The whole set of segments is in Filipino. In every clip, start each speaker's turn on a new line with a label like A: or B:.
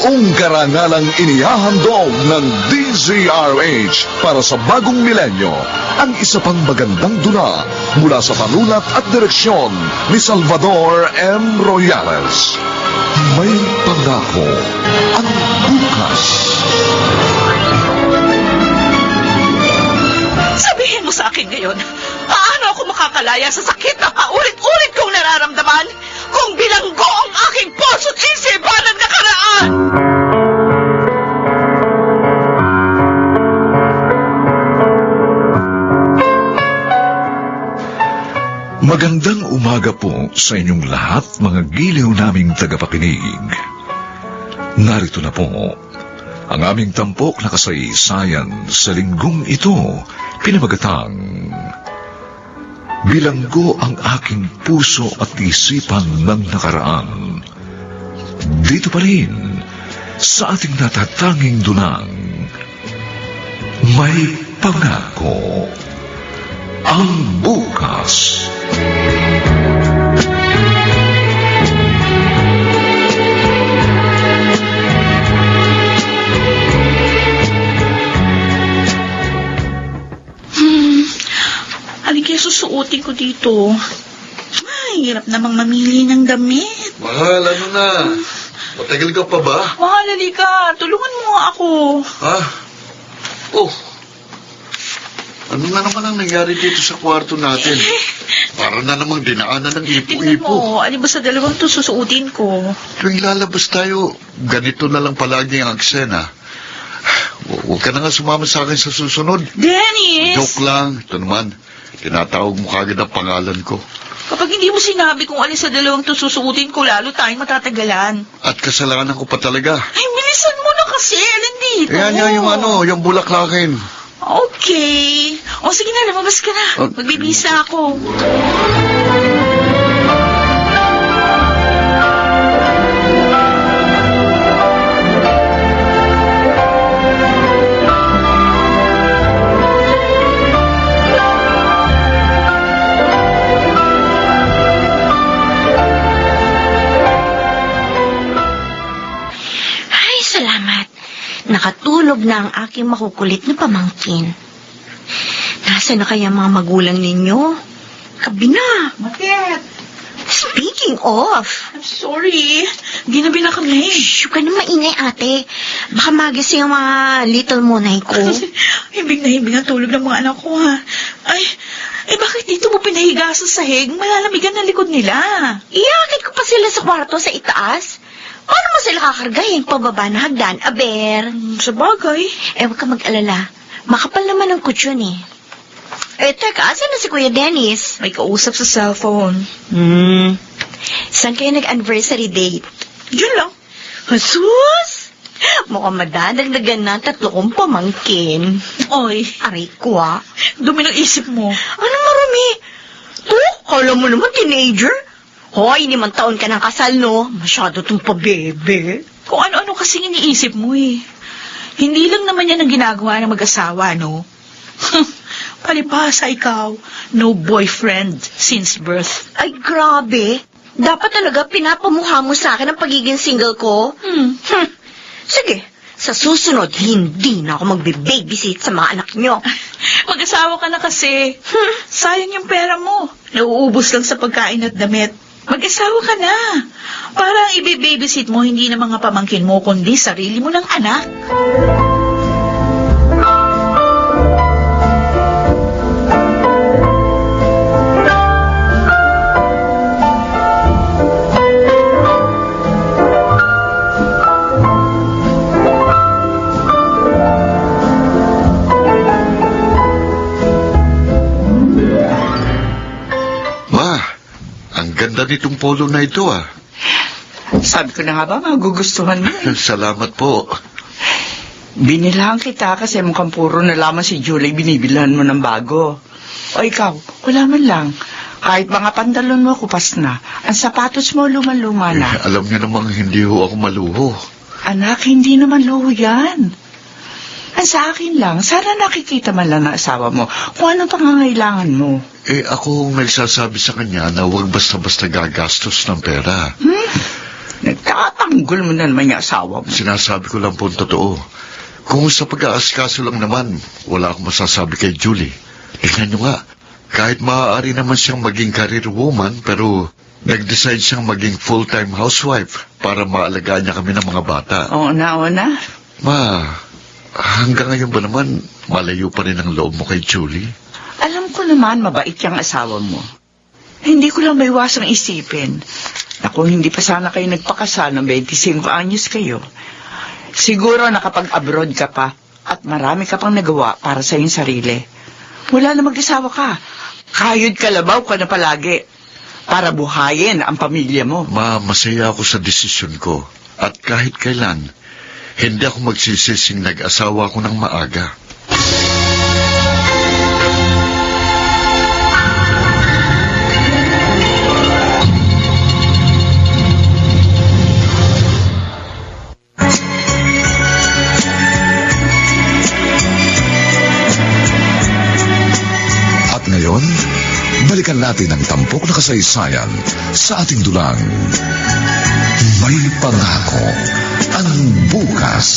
A: Buong karangalang inihahandog ng DZRH para sa bagong milenyo ang isa pang magandang dula mula sa panulat at direksyon ni Salvador M. Royales. May pangako ang bukas.
B: Sabihin mo sa akin ngayon, paano ako makakalaya sa sakit na paulit-ulit kong nararamdaman kung bilanggo ang aking puso't isipan ng nakaraan?
A: Magandang umaga po sa inyong lahat, mga giliw naming tagapakinig. Narito na po ang aming tampok na kasaysayan sa linggong ito, pinamagatang Bilanggo ang aking puso at isipan ng nakaraan. Dito pa rin sa ating natatanging dunang May Pangako ang bukas.
B: Alin kaya susuotin ko dito? Ay, hirap namang mamili ng damit.
C: Mahal, ano na? Matagal ka pa ba?
B: Mahal, halika. Tulungan mo nga ako.
C: Ha? Oh. Ano na naman ang nangyari dito sa kwarto natin? Para na namang dinaanan ng
B: Tingnan
C: ipo-ipo.
B: mo, alin ba sa dalawang to susuotin ko?
C: Tuwing lalabas tayo, ganito na lang palagi ang eksena. Huwag ka na nga sumama sa akin sa susunod.
B: Dennis!
C: Joke lang. Ito naman, tinatawag mo kagad ang pangalan ko.
B: Kapag hindi mo sinabi kung alin sa dalawang to susuotin ko, lalo tayong matatagalan.
C: At kasalanan ko pa talaga.
B: Ay, bilisan mo na kasi. Alin dito?
C: Yan, yung bulaklakin.
B: Okay. O sige na, lumabas ka na. Magbibisa ako.
D: Ay, salamat. Nakatulog na ang aking makukulit na pamangkin. Nasaan na kaya mga magulang ninyo? Gabi na.
B: Bakit?
D: Speaking of,
B: I'm sorry. Ginabi na kami.
D: shh, huwag ka na maingay, ate. Baka magising ang mga little monay ko.
B: Himbing na himbing ang tulog ng mga anak ko, ha? Ay, bakit dito mo pinahiga sa sahig? Malalamigan ang likod nila.
D: Iakit ko pa sila sa kwarto sa itaas. Paano mo sila kakargahin pababa na hagdan, aber?
B: Sa bagay.
D: Huwag ka mag-alala. Makapal naman ang kutsyon eh. Teka, asan na si Kuya Dennis?
B: May kausap sa cellphone.
D: Saan kayo nag-anniversary date?
B: Diyan lang.
D: Jesus! Mukhang madadagdagan na 3 kong pamangkin.
B: Oy,
D: Aray ko ah.
B: dumi ng isip mo.
D: Ano marami? Kala mo naman teenager? Hoy, 5 taon ka ng kasal, no? Masyado tong pabebe.
B: Kung ano-ano kasing iniisip mo eh. Hindi lang naman yan ang ginagawa ng mag-asawa, no? Palibhasa ikaw, no boyfriend since birth.
D: Ay, grabe. Dapat talaga pinapamukha mo sa akin ang pagiging single ko. Sige, sa susunod, hindi na ako magbe-babysit sa mga anak nyo.
B: Mag-asawa ka na kasi. Sayang yung pera mo. Nauubos lang sa pagkain at damit. Mag-asawa ka na. Para ang ibe-babysit mo, hindi na mga pamangkin mo, kundi sarili mo ng anak.
C: Ganda nitong polo na ito, ah.
E: Sabi ko na nga ba, magugustuhan mo.
C: Salamat po.
E: Binilahan kita kasi mukhang puro na lamang si Julie binibilhan mo ng bago. O ikaw, wala man lang. Kahit mga pantalon mo kupas na, ang sapatos mo luma-luma na.
C: Alam niyo namang hindi ho ako maluho.
E: Anak, hindi naman luho yan. Ang sa akin lang, sana nakikita man lang ng asawa mo kung anong pangangailangan mo.
C: Ako ang nagsasabi sa kanya na huwag basta-basta gagastos ng pera.
E: Nagtatanggol mo na naman yung asawa mo.
C: Sinasabi ko lang po ang totoo. Kung sa pag-aaskaso lang naman, wala akong masasabi kay Julie. Tingnan nyo nga, kahit maaari naman siyang maging career woman, pero nag-decide siyang maging full-time housewife para maalagaan niya kami ng mga bata.
E: Oo na.
C: Ma, hanggang ngayon ba naman, malayo pa rin ang loob mo kay Julie?
E: Alam ko naman, mabait yung asawa mo. Hindi ko lang maiwasang isipin na kung hindi pa sana kayo nagpakasal ng 25 anyos kayo, siguro nakapag-abroad ka pa at marami ka pang nagawa para sa iyong sarili. Wala na mag-asawa ka. Kayod kalabaw ka na palagi para buhayin ang pamilya mo.
C: Ma, masaya ako sa desisyon ko. At kahit kailan, hindi ako magsisising nag-asawa ako ng maaga.
A: At ngayon, balikan natin ang tampok na kasaysayan sa ating dulang. May pangako ang bukas.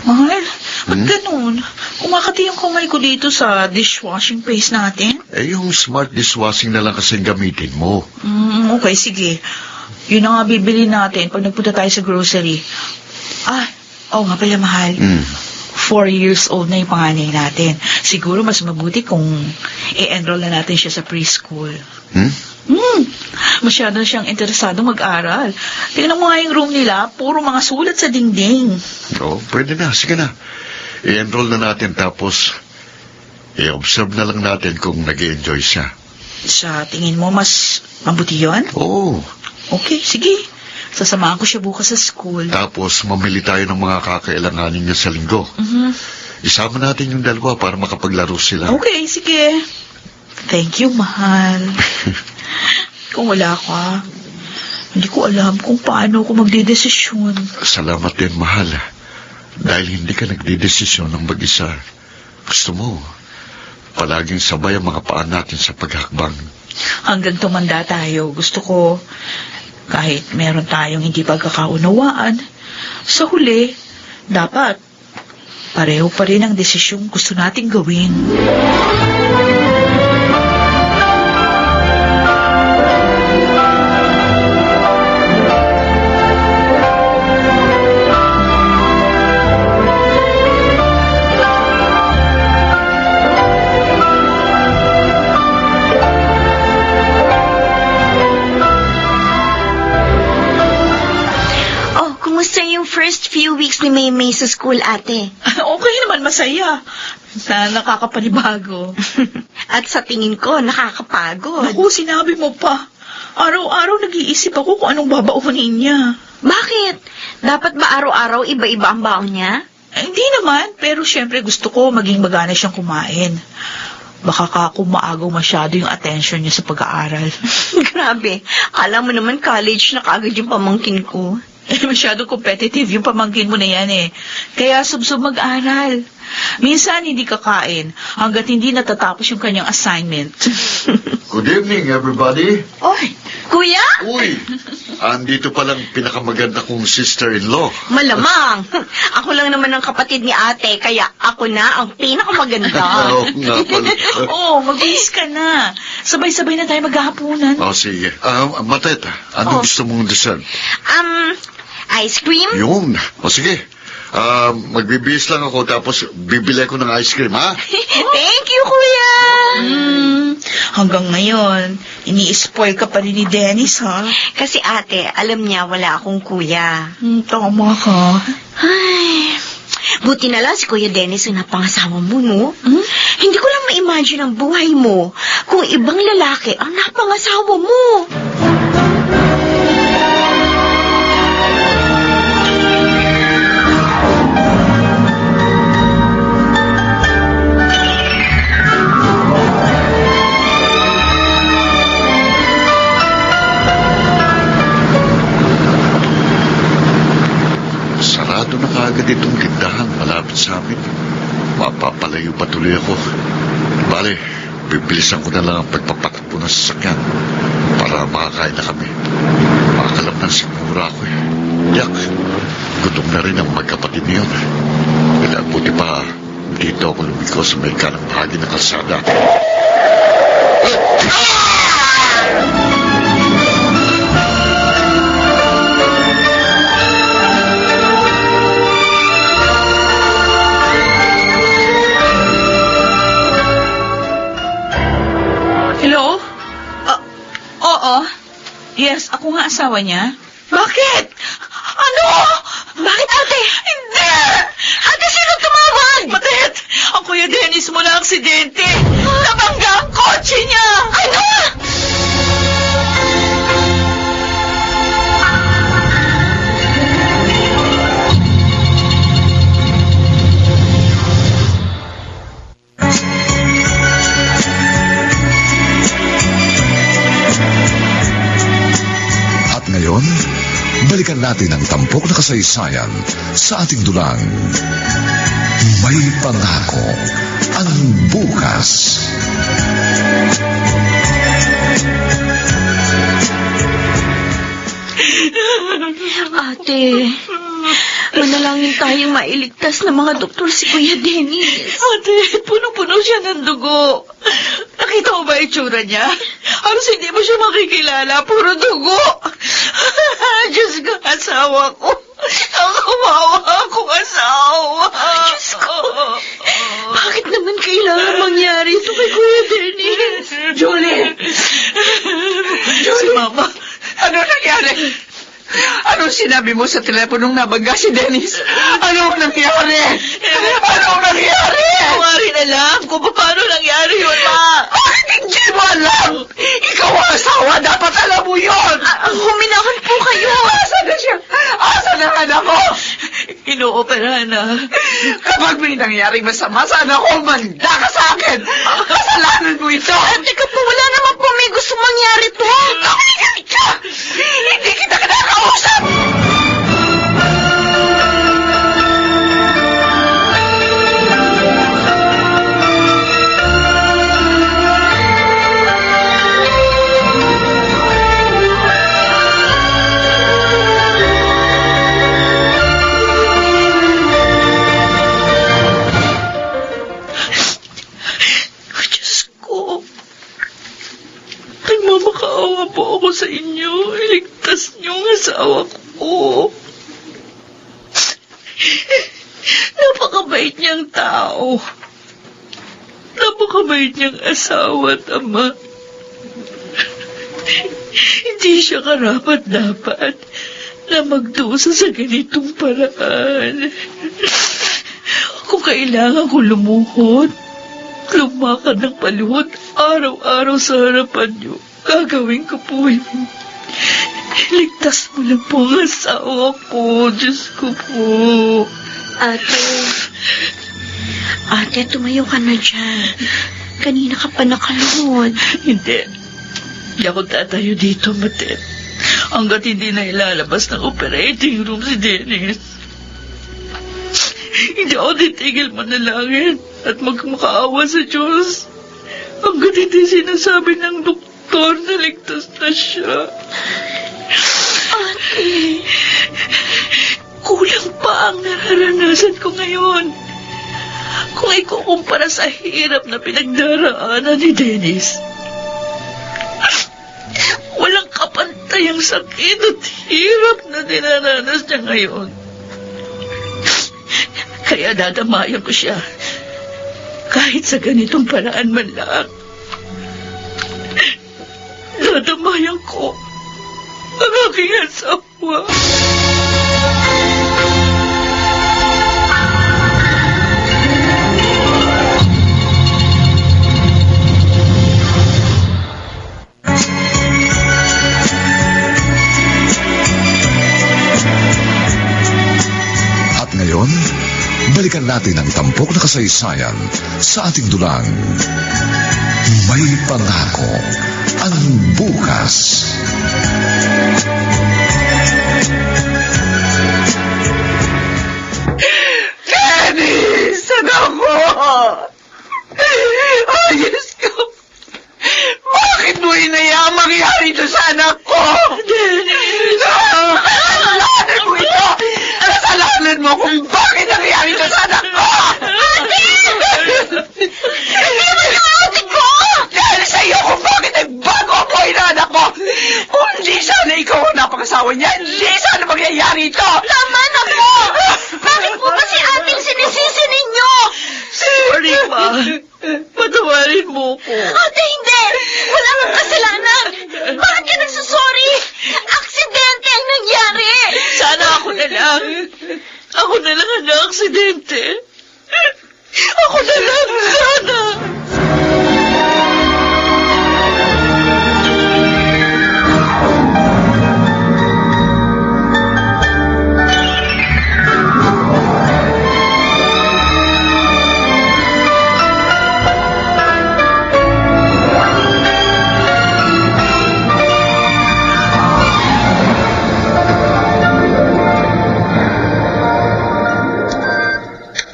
B: Mahal, ba't ganun? Kumakati yung kamay ko dito sa dishwashing paste natin.
C: Yung smart dishwashing na lang kasi gamitin mo.
B: Okay, sige. Yun na nga bibili natin pag nagpunta tayo sa grocery. Nga pala, mahal. 4 years old na yung panganay natin. Siguro mas mabuti kung i-enroll na natin siya sa preschool. Masyado siyang interesado mag-aral. Tingnan mo nga yung room nila, puro mga sulat sa dingding.
C: Pwede na. Sige na. I-enroll na natin tapos i-observe na lang natin kung nag-i-enjoy siya.
B: Sa tingin mo, mas mabuti yun?
C: Oo.
B: Okay, sige. Sasamahan ko siya bukas sa school.
C: Tapos mamili tayo ng mga kakailanganin niya sa linggo. Isama natin yung dalawa para makapaglaro sila.
B: Okay, sige. Thank you, mahal. Kung wala ka, hindi ko alam kung paano ako magdedesisyon.
C: Salamat din, mahal. Dahil hindi ka nagdidesisyon ng mag-isa. Gusto mo, palaging sabay ang mga paa natin sa paghakbang.
B: Hanggang tumanda tayo, gusto ko, kahit meron tayong hindi pagkakaunawaan, sa huli, dapat pareho pa rin ang desisyong gusto nating gawin.
D: First few weeks ni Maymay sa school, ate.
B: Okay naman, masaya. Na nakakapanibago.
D: At sa tingin ko, nakakapagod.
B: Naku, sinabi mo pa. Araw-araw nag-iisip ako kung anong babaunin niya.
D: Bakit? Dapat ba araw-araw iba-iba ang baon niya?
B: Hindi naman, pero syempre gusto ko maging magana siyang kumain. Baka kung maagaw masyado yung attention niya sa pag-aaral.
D: Grabe, alam mo naman college na kaagad yung pamangkin ko.
B: Masyado competitive yung pamangkin mo na yan eh. Kaya subsob mag-aral. Minsan hindi kakain hanggat hindi natatapos yung kanyang assignment.
C: Good evening, everybody.
D: Oy, kuya?
C: Uy, andito palang pinakamaganda kong sister-in-law.
D: Malamang. Ako lang naman ang kapatid ni ate, kaya ako na ang pinakamaganda.
C: Oo nga pala.
B: Magbihis ka na. Sabay-sabay na tayo maghahapunan.
C: Sige. Matet, ano gusto mong dessert?
D: Ice cream?
C: Yun. Sige. Magbibihis lang ako tapos bibili ko ng ice cream, ha?
D: Thank you, kuya!
B: Hanggang ngayon, ini-spoil ka pa rin ni Dennis, ha?
D: Kasi ate, alam niya wala akong kuya.
B: Tama ka.
D: Ay, buti na lang si Kuya Dennis ang napangasawa mo, no? Hindi ko lang ma-imagine ang buhay mo kung ibang lalaki ang napangasawa mo.
C: Sarado na kaagad itong tindahan malapit sa amin. Mapapalayo pa tuloy ako. Bale, bibilisan ko na lang ang pagpapatakbo ng sasakyan para makakain na kami. Makakalap ng sigmura ako eh. Yak, gutom na rin ang magkapatid niyon. Kaya buti pa, dito ako lumiko sa may kanang bahagi ng kalsada.
B: Hello? Oo. Yes, ako nga asawa niya. Bakit? Ano? Bakit, ate? Hindi! Ate, sino tumawag? Matet! Ang Kuya Dennis mo na aksidente. Nabangga ang kotse niya! Ano?
A: At ngayon, balikan natin ang tampok na kasaysayan sa ating dulang. May pangako ang bukas.
D: Ate, manalangin tayong mailigtas ng mga doktor si Kuya Dennis.
B: Ate, punong-puno siya ng dugo. Nakita mo ba itsura niya? Halos hindi mo siya makikilala. Puro dugo. Diyos ko, asawa ko. Ang kawawa akong asawa.
D: Diyos ko. Bakit naman kailangan mangyari ito kay Kuya Dennis?
E: Julie!
B: Si Mama.
E: Ano nangyari? Anong sinabi mo sa teleponong nabangga si Dennis? Anong nangyari? Anong nangyari?
B: Kumari na lang kung paano nangyari yun, Ma.
E: Bakit hindi mo alam? Ikaw ang asawa, dapat alam mo yun!
D: Huminahon po kayo.
E: Asa na siya? Asa na ang anak ko?
B: Inooperahan na.
E: Kapag may nangyaring masama, sana ako manda ka sa akin! Kasalanan mo ito!
D: Teka po, wala naman po may gusto mangyari to.
E: Nakikinig ka! Hindi kita kinakausap!
B: Diyos ko. Nagmamakaawa po ako sa inyo. Iligtas niyo ang asawa ko. Napakabait niyang tao. Napakabait niyang asawa at ama. Hindi siya karapat-dapat na magdusa sa ganitong paraan. Kung kailangan ko lumuhod, lumakad ng paluhod araw-araw sa harapan niyo, gagawin ko po yun. Ligtas mo lang po ang asawa ko. Diyos ko po.
D: Ate, tumayo ka na dyan. Kanina ka pa nakaluhod.
B: Hindi. Hindi ako tatayo dito, Matet. Hanggat hindi na ilalabas ng operating room si Dennis. Hindi ako titigil manalangin at magmakaawa sa Diyos. Hanggat hindi sinasabi ng doktor na ligtas na siya.
D: Ate,
B: Kulang pa ang nararanasan ko ngayon. Kung ikukumpara sa hirap na pinagdaraanan ni Dennis. Walang kapantay ang sakit at hirap na dinaranas niya ngayon. Kaya dadamayan ko siya. Kahit sa ganitong paraan man lang. Dadamayan ko ang aking asawa.
A: At ngayon, balikan natin ang tampok na kasaysayan sa ating dulang. May pangako ang bukas.
E: Dennis! Anak ko! Ayos ko! anak ko!
B: Dennis!
E: Kasalanan mo ito! Kasalanan mo kung bakit nangyari ito sa anak ko!
D: Hindi mo yung ate ko!
E: Dahil sa iyo kung bakit nagbago ang buhay ng anak ko! Kung hindi sana ikaw ang napakasawa niya, hindi sana mangyayari ito!
D: Tama na po! Bakit po ba si ating sinisisi ninyo?
B: Sorry, Ma. Patawarin mo ko.
D: Ate, hindi! Wala kang kasalanan! Bakit ka nagsusorry? Aksidente ang nangyari!
B: Sana ako na lang. Ako na lang ang na-aksidente. Ako na lang, sana.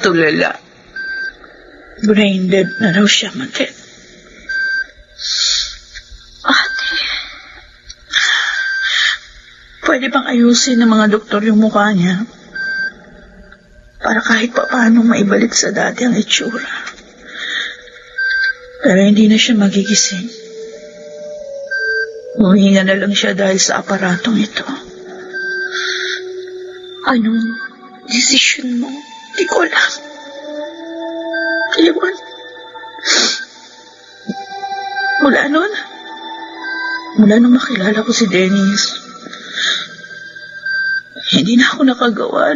B: Tulala. Brain dead na raw siya, Matet.
D: Ate,
B: Pwede bang ayusin ng mga doktor yung mukha niya? Para kahit paano maibalik sa dati ang itsura. Pero hindi na siya magigising. Huminga na lang siya dahil sa aparatong ito.
D: anong desisyon mo?
B: Di ko alam. Ewan. Mula nung makilala ko si Dennis, hindi na ako nakagawa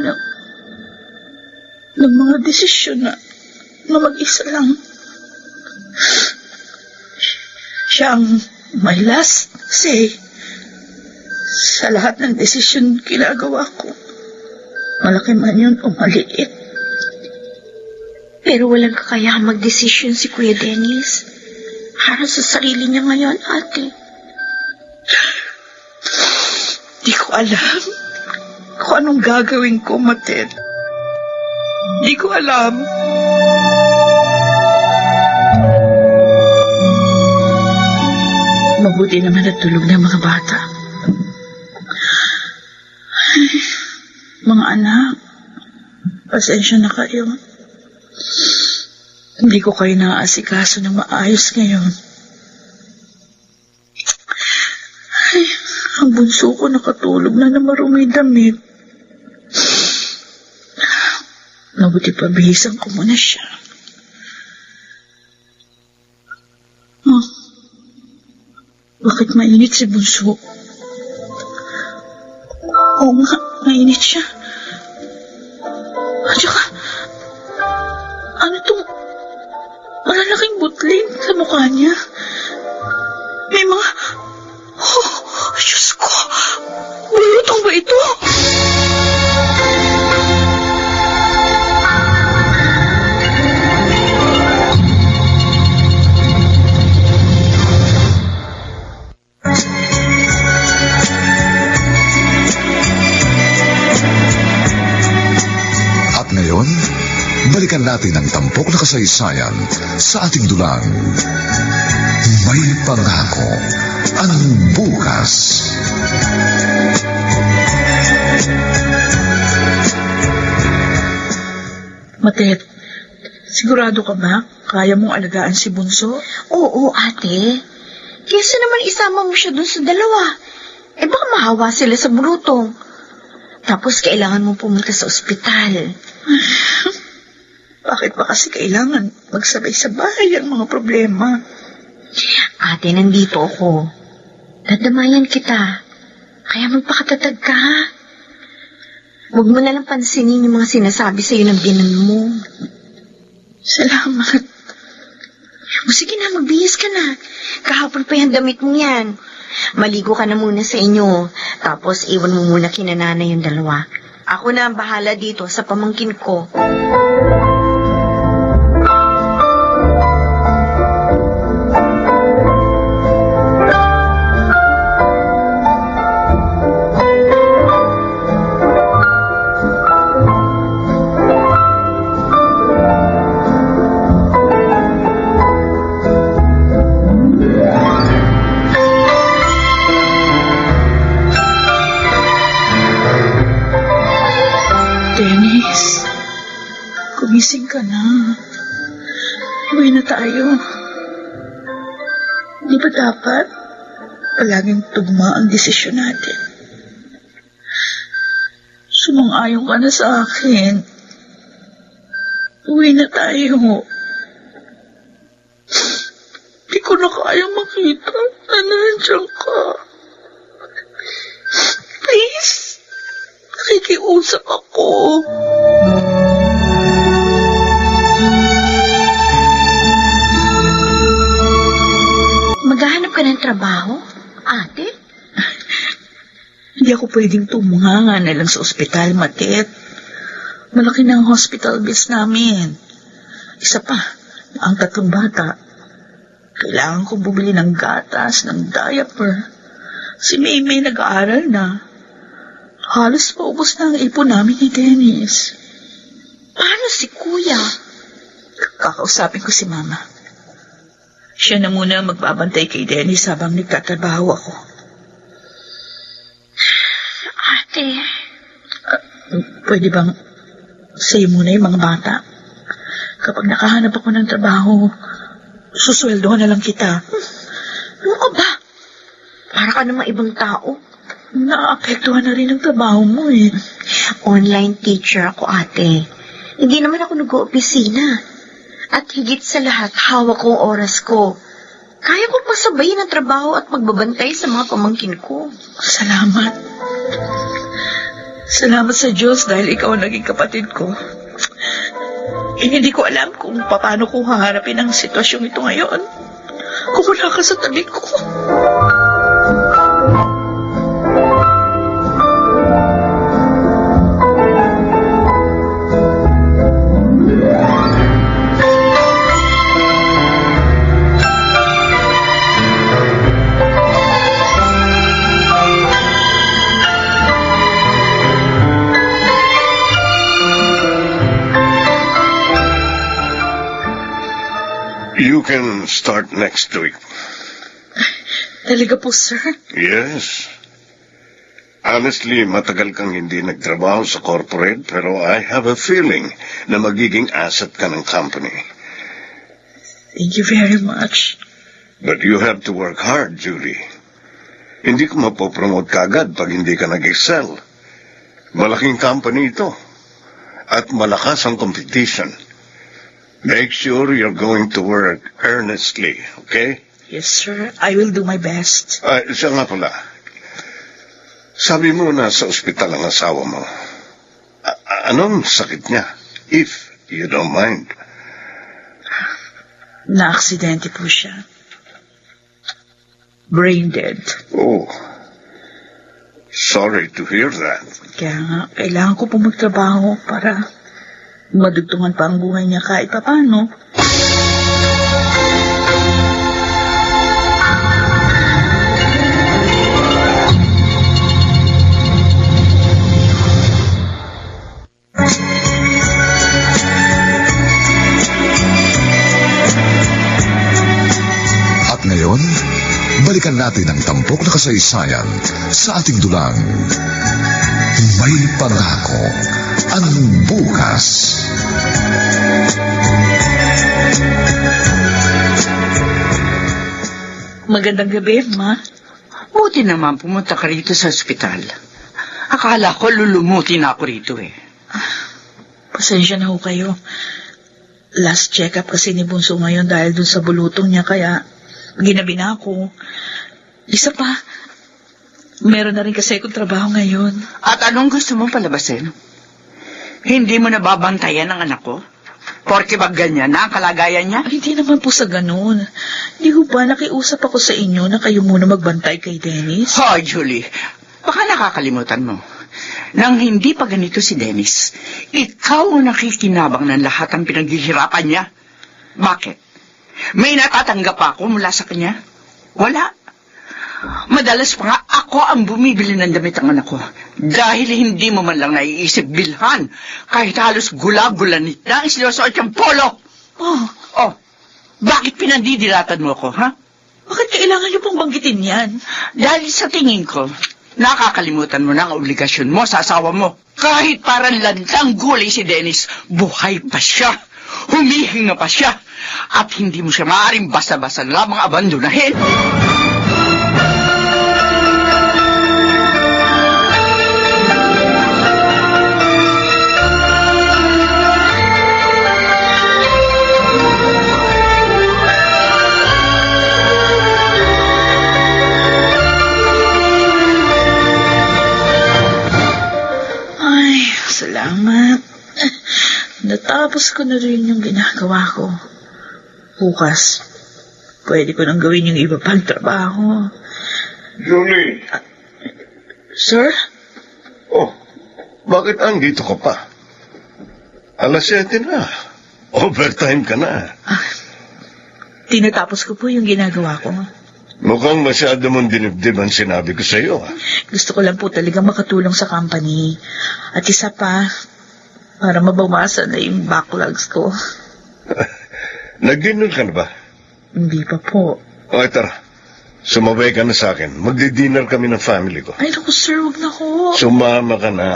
B: ng mga desisyon na mag-isa lang. Siya ang my last say sa lahat ng desisyon ginagawa ko. Malaki man yun o maliit.
D: Pero walang kakayahang magdesisyon si Kuya Dennis. Para sa sarili niya ngayon, ate.
B: Di ko alam kung anong gagawin ko, Matet. Di ko alam. Mabuti naman natulog ng mga bata. Ay, mga anak, pasensya na kayo. Hindi ko kayo naaasikaso ng maayos ngayon. Ay, ang bunso ko nakatulog na marumi damit. Mabuti pa bihisan ko muna siya. Oh, bakit mainit si bunso? Oo nga, mainit siya. At saka, ano itong malalaking butlin sa mukha niya? May mga... Oh, Diyos ko! Bulutong ba ito?
A: At ngayon, balikan natin ang tampok na kasaysayan sa ating dulang. May pangako ang bukas.
B: Matet, sigurado ka ba? Kaya mong alagaan si Bunso?
D: Oo, ate. Kesa naman isama mo siya dun sa dalawa. Eh baka mahawa sila sa bulutong. Tapos kailangan mo pumunta sa ospital.
B: Bakit ba kasi kailangan magsabay-sabay ang mga problema?
D: Ate, nandito ako. Dadamayan kita. Kaya magpakatatag ka, ha? Huwag mo na lang pansinin yung mga sinasabi sa'yo ng binan mo.
B: Salamat.
D: O sige na, magbihis ka na. Kahapon pa yung damit mo yan. Maligo ka na muna sa inyo. Tapos iwan mo muna kina nanay yung dalawa. Ako na ang bahala dito sa pamangkin ko.
B: ka na. Uwi na tayo. Di ba dapat palaging tugma ang desisyon natin? Sumang-ayon ka na sa akin. Uwi na tayo. Di ko na kayang makita na nandiyan ka. Please, nakikiusap ako.
D: Maghahanap ka ng trabaho, ate?
B: Hindi ako pwedeng tumunganga na lang sa ospital, Matet. Malaki na ang hospital bills namin. Isa pa, ang 3 bata. Kailangan kong bumili ng gatas, ng diaper. Si Maymay nag-aaral na. Halos paubos na ang ipon namin ni Dennis.
D: Paano si kuya?
B: Kakausapin ko si Mama. Siya na muna magbabantay kay Dennis habang nagtatrabaho ako.
D: Ate,
B: Pwede bang sa'yo muna yung mga bata? Kapag nakahanap ako ng trabaho, susweldohan na lang kita.
D: ano ka ba? Para ka namang ibang tao.
B: Naapektuhan na rin ang trabaho mo eh.
D: Online teacher ako, ate. Hindi naman ako nag-oopisina. At higit sa lahat, hawak ko ang oras ko. Kaya ko pasabayin ang trabaho at magbabantay sa mga pamangkin ko.
B: Salamat. Salamat sa Diyos dahil ikaw ang naging kapatid ko. Hindi ko alam kung paano ko haharapin ang sitwasyong ito ngayon. Kung wala ka sa tabi ko.
F: You can start next week.
B: Talaga po, sir?
F: Yes. Honestly, matagal kang hindi nagtrabaho sa corporate, pero I have a feeling na magiging asset ka ng company.
B: Thank you very much.
F: But you have to work hard, Julie. Hindi ko mapopromote kagad pag hindi ka nag-excel. Malaking company ito. At malakas ang competition. Make sure you're going to work earnestly, okay?
B: Yes, sir. I will do my best.
F: Siya nga pala. Sabi mo na sa ospital ang asawa mo. Anong sakit niya? If you don't mind.
B: Na-aksidente po siya. Brain dead.
F: Oh. Sorry to hear that.
B: Kaya nga, kailangan ko po magtrabaho para madugtungan pa ang buhay niya kahit paano.
A: At ngayon, balikan natin ang tampok na kasaysayan sa ating dulang. May pangako ang bukas.
B: Magandang gabi, Ma.
E: Buti naman pumunta ka rito sa ospital. Akala ko lulumutin ako rito eh.
B: Pasensya na ho kayo. Last check-up kasi ni Bunso ngayon dahil dun sa bulutong niya, kaya ginabi na ako. Isa pa, meron na rin kasi akong trabaho ngayon.
E: At anong gusto mong palabasin? Hindi mo nababantayan ang anak ko? Porke ba ganyan na ang kalagayan niya?
B: Ay, hindi naman po sa ganun. Di ho ba nakiusap ako sa inyo na kayo muna magbantay kay Dennis?
E: Hoy, Julie. Baka nakakalimutan mo. Nang hindi pa ganito si Dennis, ikaw ang nakikinabang ng lahat ng pinaghihirapan niya. Bakit? May natatanggap ako mula sa kanya? Wala. Madalas pa nga ako ang bumibili ng damit ng anak ko. Dahil hindi mo man lang naiisip bilhan. Kahit halos gula-gulanit na ang sinusuot yung polo. Oh, bakit pinandidilatan mo ako, ha?
B: Bakit kailangan niyo pong banggitin yan?
E: Dahil sa tingin ko, nakakalimutan mo na ang obligasyon mo sa asawa mo. Kahit parang lantang gulay si Dennis, buhay pa siya. Humihinga pa siya at hindi mo siya maaaring basta-basta lamang abandonahin.
B: Ay, salamat. Natapos ko na rin yung ginagawa ko. Bukas, pwede ko nang gawin yung iba pang trabaho.
F: Julie!
B: Sir?
F: Oh, bakit andito ka pa? Alas 7 na. Overtime ka na.
B: Tinatapos ko po yung ginagawa ko.
F: Mukhang masyado mong dinibdib ang sinabi ko sa iyo.
B: Gusto ko lang po talagang makatulong sa company. At isa pa, para mabawasan na yung backlogs ko.
F: Nag-dinner ka na ba?
B: Hindi pa po.
F: O, tara. Sumabay ka na sa akin. Magdi-dinner kami ng family ko.
B: Ay, naku sir, wag na ko.
F: Sumama ka na.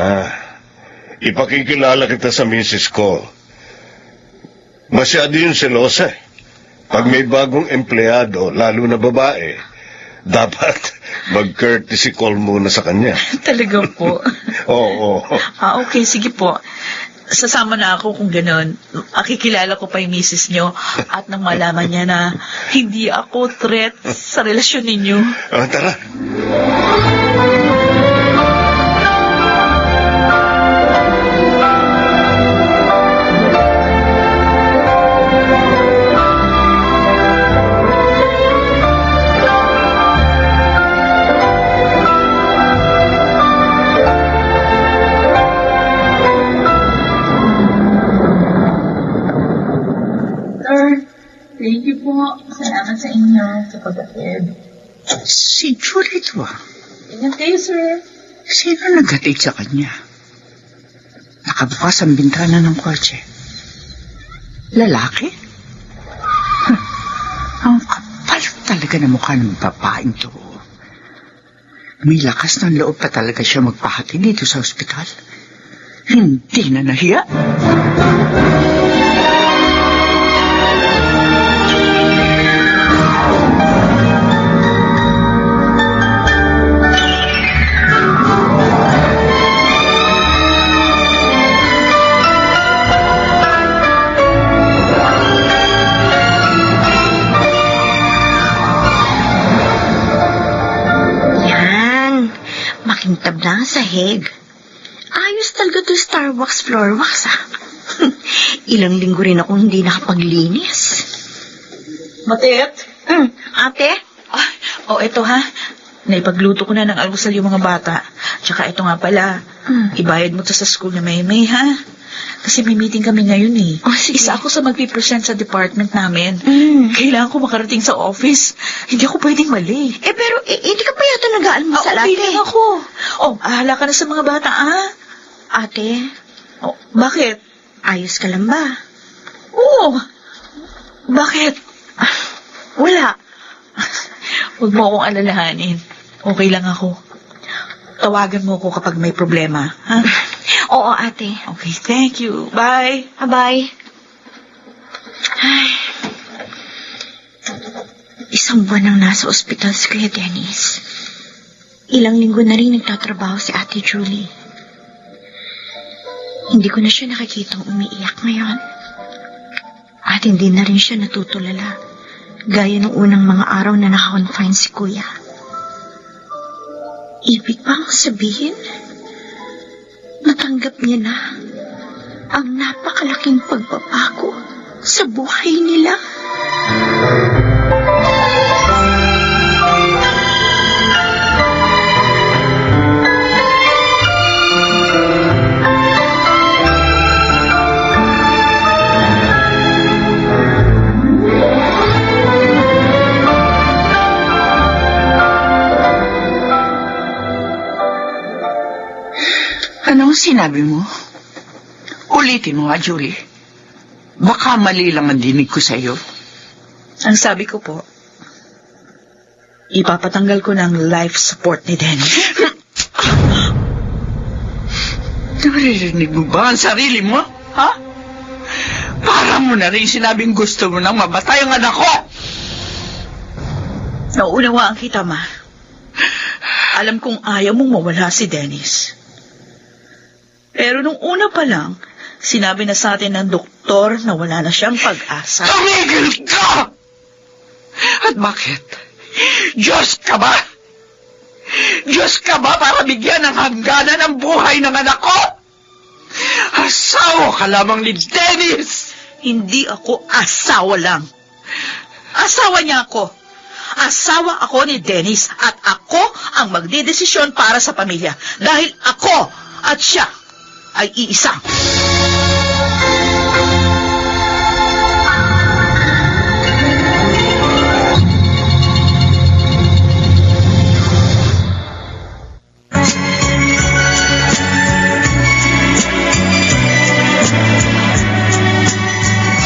F: Ipakikilala kita sa Mrs. Cole. Masyado yung selosa eh. Pag may bagong empleyado, lalo na babae, dapat mag-courtesy call muna sa kanya.
B: Talaga po.
F: Oo.
B: Okay, sige po. Sasama na ako kung gano'n. Akikilala ko pa yung misis nyo at nang malaman niya na hindi ako threat sa relasyon ninyo.
F: Tara.
B: Thank you po. Salamat sa inyo sa pag-atid.
E: Si Julie ito ah.
B: Ingat kayo, sir.
E: Sino naghatid sa kanya? Nakabukas ang bintana ng kotse. Lalaki? Ang kapal talaga na mukha ng babaeng to. May lakas ng loob pa talaga siya magpahati dito sa ospital. Hindi na nahiya.
D: Makintab na ang sahig. Ayos talaga to Starbucks floor wax, ah. Ilang linggo rin ako hindi nakapaglinis.
B: Matet?
D: Ate?
B: Eto ha. Naipagluto ko na ng almusal yung mga bata. Tsaka ito nga pala, ibayad mo to sa school na may ha. Kasi may meeting kami ngayon eh.
D: Sige.
B: Isa ako sa magpipresent sa department namin. Kailangan ko makarating sa office. Hindi ako pwedeng mali.
D: Pero hindi ka pa yata nag-aalmusal,
B: Okay
D: ate.
B: lang ako. Ahala ka na sa mga bata,
D: Ate,
B: bakit?
D: ayos ka lang ba?
B: Oo. Bakit?
D: Wala.
B: Huwag mo akong alalahanin. Okay lang ako. Tawagan mo ako kapag may problema, ha?
D: Oo, ate.
B: Okay, thank you. Bye.
D: Bye. Ay. Isang buwan nang nasa ospital si Kuya Dennis. Ilang linggo na rin nagtatrabaho si Ate Julie. Hindi ko na siya nakikitang umiiyak ngayon. At hindi na rin siya natutulala, gaya ng unang mga araw na naka-confine si Kuya. Ibig bang sabihin, natanggap niya na ang napakalaking pagbabago sa buhay nila?
E: Anong sinabi mo? Ulitin mo nga, Julie. Baka mali lang ang dinig ko sa'yo.
B: Ang sabi ko po, ipapatanggal ko ng life support ni Dennis.
E: Naririnig mo ba ang sarili mo? Ha? Para Alam mo na rin sinabing gusto mo nang mamatay ang anak ko!
B: Nauunawaan kita, Ma. Alam kong ayaw mong mawala si Dennis. Pero nung una pa lang, sinabi na sa atin ng doktor na wala na siyang pag-asa.
E: Tumigil ka! At bakit? Diyos ka ba? Diyos ka ba para bigyan ng hangganan ang buhay ng anak ko? Asawa ka lamang ni Dennis!
B: Hindi ako asawa lang. Asawa niya ako. Asawa ako ni Dennis at ako ang magdedesisyon para sa pamilya dahil ako at siya ay iisa.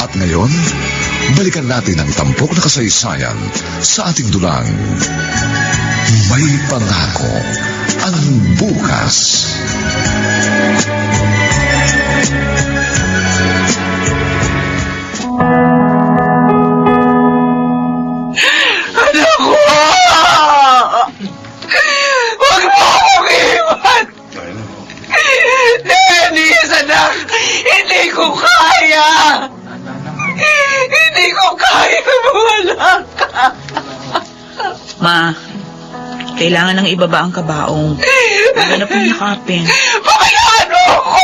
A: At ngayon, balikan natin ang tampok na kasaysayan sa ating dulang. May pangako ang bukas.
E: Anak ko! Huwag mo akong iwan! Dennis, anak! Hindi ko kaya! Hindi ko kaya mawala ka!
B: Ma, kailangan nang ibaba ang kabaong. Huwag na pong yakapin.
E: Pabayaan mo ako!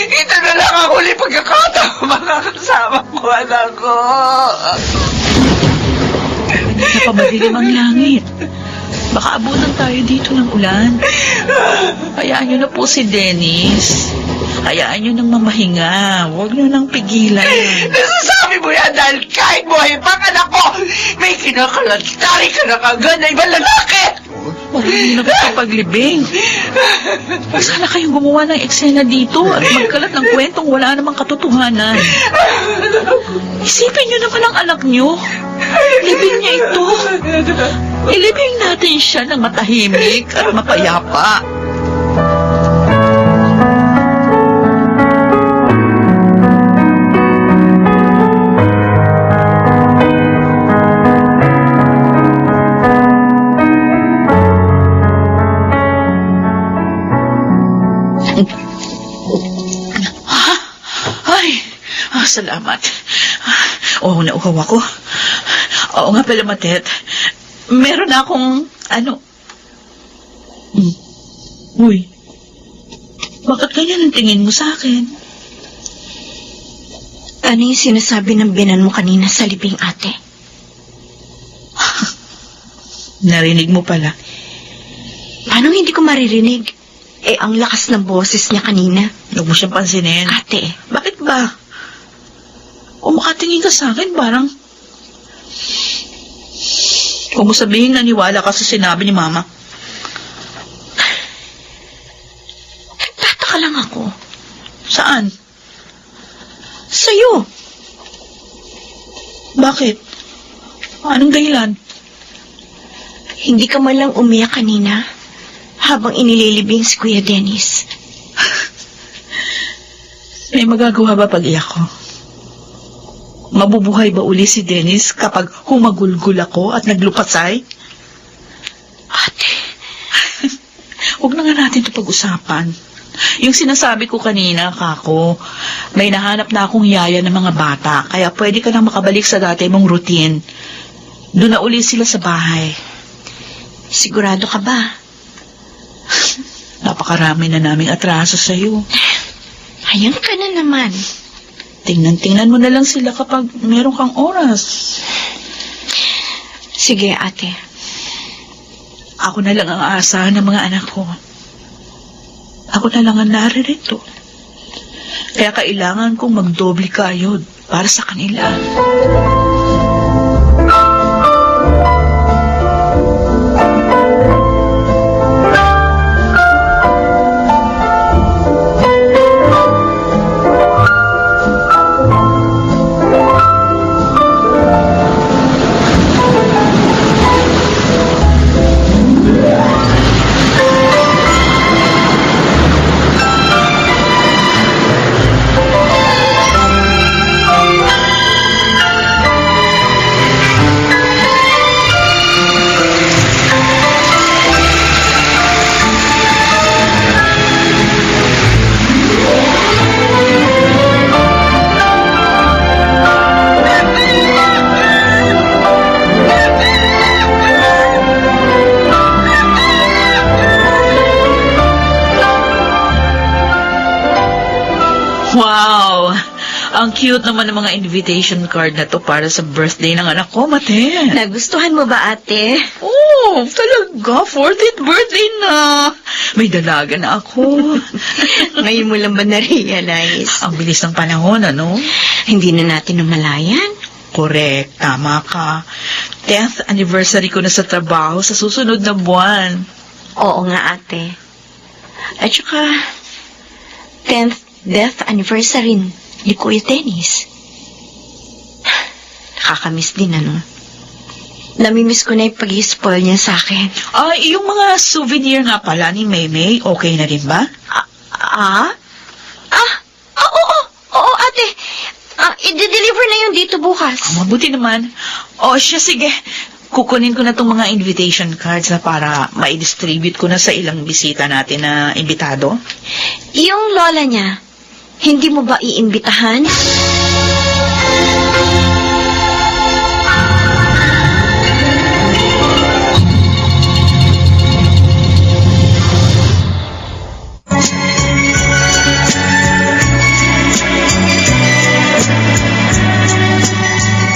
E: Ito na lang ang huli pagkakataon makakasama ko, anak ko!
B: Napabadilim ang langit. Baka abutan tayo dito ng ulan. Hayaan niyo na po si Dennis. Hayaan niyo nang mamahinga. Huwag niyo nang pigilan.
E: Nasasabi mo yan dahil kahit buhay pang anak ko, may kinakalantari ka na kagad na ibang lalaki!
B: Marami na paglibing. Sana kayong gumawa ng eksena dito at magkalat ng kwentong wala namang katotohanan. Isipin niyo naman ang anak niyo. Libing niya ito. Ilibing natin siya ng matahimik at mapayapa. Salamat. Oo, nauhaw ako. Oo nga pala, Matet. Meron akong, Uy, bakit ganyan ang tingin mo sa akin?
D: Ano yung sinasabi ng binan mo kanina sa libing, ate?
B: Narinig mo pala.
D: Paano hindi ko maririnig? Ang lakas ng boses niya kanina.
B: Huwag mo siyang pansinin.
D: Ate,
B: Bakit ba? O makatingin ka sa akin, parang... Kung mo sabihin naniwala ka sa sinabi ni Mama.
D: nagtataka lang ako.
B: Saan?
D: Sa'yo.
B: Bakit? Anong dahilan?
D: Hindi ka man lang umiyak kanina habang inililibing si Kuya Dennis.
B: May magagawa ba pag iyak ko? Mabubuhay ba uli si Dennis kapag humagulgul ako at naglupasay?
D: Ate,
B: Huwag na nga natin ito pag-usapan. Yung sinasabi ko kanina, Kako, may nahanap na akong yaya ng mga bata, kaya pwede ka na makabalik sa dati mong routine. Doon na uli sila sa bahay.
D: sigurado ka ba?
B: Napakarami na naming atraso sa'yo.
D: Ayun ka na naman.
B: Tingnan mo na lang sila kapag meron kang oras.
D: Sige, ate.
B: Ako na lang ang aasahan ng mga anak ko. Ako na lang ang naririto. Kaya kailangan kong magdoble kayod para sa kanila. Ang cute naman ng mga invitation card na to para sa birthday ng anak ko, Mate.
D: Nagustuhan mo ba, ate?
B: Oh, talaga, 40th birthday na. May dalaga na ako.
D: Ngayon mo lang ba na-realize?
B: Ang bilis ng panahon, ano?
D: Hindi na natin namalayan.
B: Correct, tama ka. 10th anniversary ko na sa trabaho sa susunod na buwan.
D: Oo nga, ate. At saka, 10th death anniversary ni Kuya Dennis. Nakakamiss din, ano? Namimiss ko na yung pag-i-spoil niya sa akin.
B: Ay, yung mga souvenir nga pala ni Maymay, okay na rin ba?
D: Oo, ate. I-deliver na yun dito bukas.
B: Mabuti naman. O siya, sige. Kukunin ko na itong mga invitation cards na para ma-distribute ko na sa ilang bisita natin na imbitado.
D: Yung lola niya, hindi mo ba iimbitahan?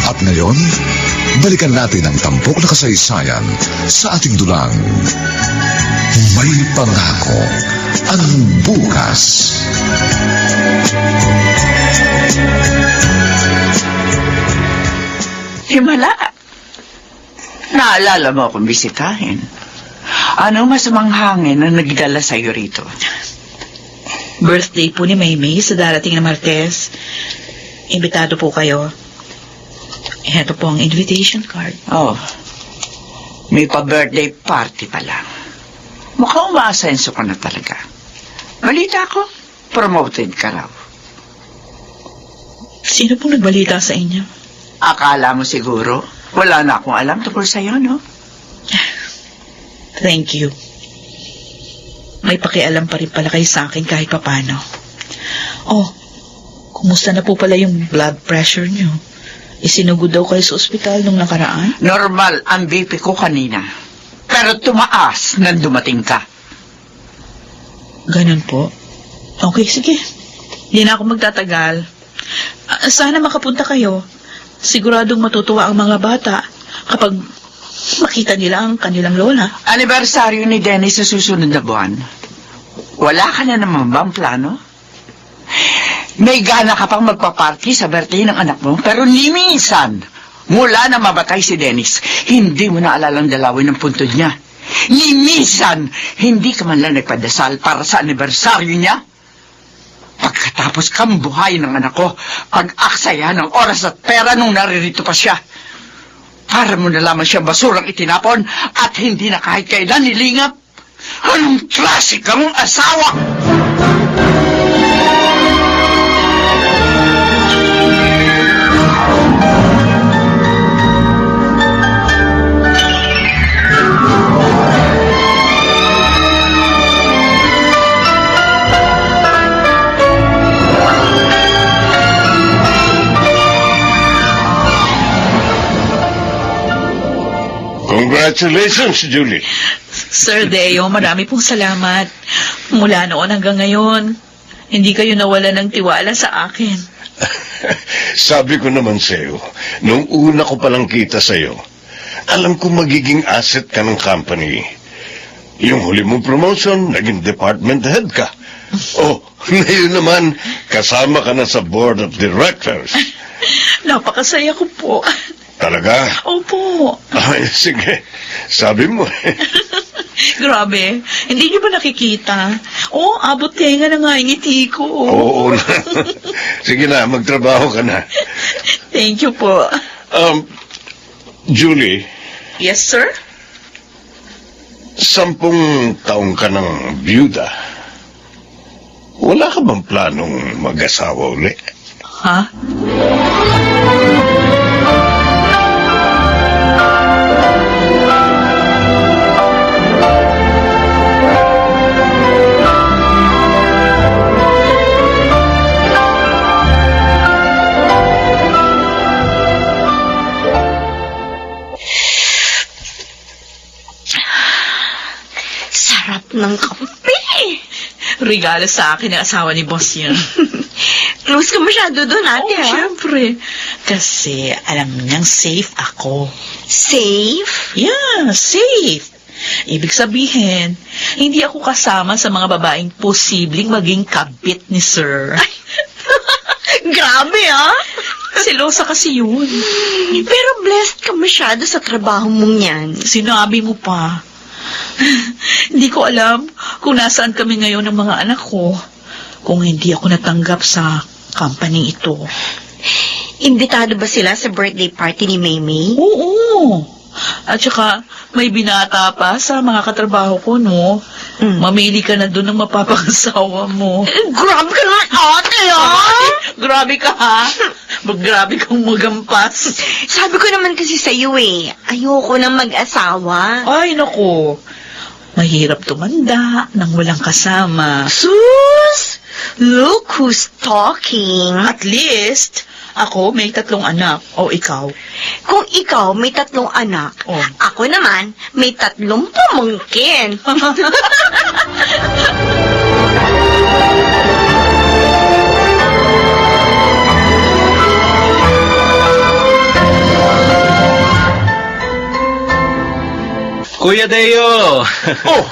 A: At ngayon, balikan natin ang tampok na kasaysayan sa ating dulang. May pangako ang bukas.
E: Himala. Naalala mo akong bisitahin. Anong masamang hangin na nagdala sa'yo rito?
B: Birthday po ni Maymay sa darating na Martes. Imbitado po kayo. Ito po ang invitation card.
E: Oh, may pa-birthday party pala. Mukhang umaasenso ka na talaga. Balita ko, promoted ka raw.
B: Sino pong nagbalita sa inyo?
E: Akala mo siguro, wala na akong alam tungkol sa'yo, no?
B: Thank you. May pakialam pa rin pala kayo sa akin kahit papano. Oh, kumusta na po pala yung blood pressure niyo? Isinugod daw kayo sa ospital nung nakaraan?
E: Normal ang BP ko kanina. Pero tumaas nang dumating ka.
B: Ganun po. Okay, sige. Hindi na ako magtatagal. Sana makapunta kayo. Siguradong matutuwa ang mga bata kapag makita nila ang kanilang lola.
E: Anibersaryo ni Dennis sa susunod na buwan. Wala ka na naman bang plano? May gana ka pang magpa-party sa birthday ng anak mo, pero ni minsan, mula na mabatay si Dennis, hindi mo na alalang dalawin ang puntod niya. Ni minsan, hindi ka man lang nagpadasal para sa anibersaryo niya. Pagkatapos kang buhay ng anak ko, pag-aksaya ng oras at pera nung naririto pa siya. Para mo na lamang siya basurang itinapon at hindi na kahit kailan nilingap. Anong klase kang asawa?
F: Congratulations, Julie.
B: Sir Deo, marami pong salamat. Mula noon hanggang ngayon, hindi kayo nawala ng tiwala sa akin.
F: Sabi ko naman sa'yo, nung una ko palang kita sa'yo, alam ko magiging asset ka ng company. Yung huli mong promotion, naging department head ka. Oh, ngayon naman, kasama ka na sa board of directors.
B: Napakasaya ko po.
F: Talaga?
B: Opo.
F: Ay, sige, sabi mo.
B: Grabe, hindi niyo ba nakikita? Oh, abot kayo nga na nga yung ngiti ko.
F: Oo na. Sige na, magtrabaho ka na.
B: Thank you po.
F: Julie,
B: Yes, sir?
F: 10 taong ka ng byuda. Wala ka bang planong mag-asawa uli?
B: Ha?
D: Sarap ng kape.
B: Regalo sa akin ng asawa ni boss yun.
D: Close ka masyado doon, ate, ha?
B: Siyempre. Kasi alam niyang safe ako.
D: Safe?
B: Yeah, safe. Ibig sabihin, hindi ako kasama sa mga babaeng posibleng maging kabit ni Sir.
D: Grabe, ha?
B: Selosa kasi yun.
D: Pero blessed ka masyado sa trabaho mong yan.
B: Sinabi mo pa. Hindi ko alam kung nasaan kami ngayon ng mga anak ko kung hindi ako natanggap sa company ito.
D: Imbitado ba sila sa birthday party ni Maymay?
B: Oo. At saka, may binata pa sa mga katrabaho ko, no? Mamili ka na doon ng mapapangasawa mo.
D: Grabe ka naman, ate, ha?
B: Grabe ka, ha? Grabe kang magampas.
D: Sabi ko naman kasi sa'yo, ayoko na mag-asawa.
B: Ay, naku. Mahirap tumanda nang walang kasama.
D: Sus! Look who's talking.
B: At least, ako may 3 anak. O ikaw?
D: Kung ikaw may 3 anak,
B: Oh.
D: ako naman may 3 pamangkin.
G: Kuya Deo!
F: Oh,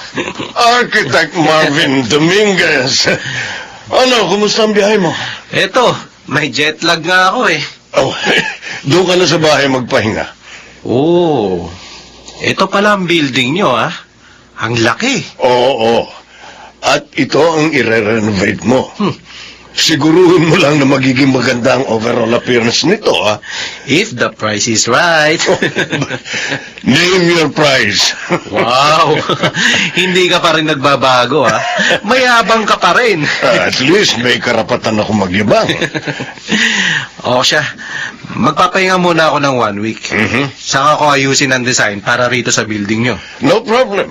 F: Architect Marvin Dominguez. Ano, kumusta ang biyahe mo?
G: Eto, may jet lag nga ako eh.
F: Oh, doon ka na sa bahay magpahinga.
G: Oo. Ito pala ang building nyo ah. Ang laki.
F: Oo. At ito ang ire-renovate mo. Siguruhin mo lang na magiging maganda ang overall appearance nito, ha?
G: If the price is right.
F: Name your price.
G: Wow. Hindi ka pa rin nagbabago ah. Mayabang ka pa rin.
F: At least may karapatan ako magyabang.
G: O siya, magpapahinga muna ako ng 1 week. Saka ko ayusin ang design para rito sa building nyo.
F: No problem.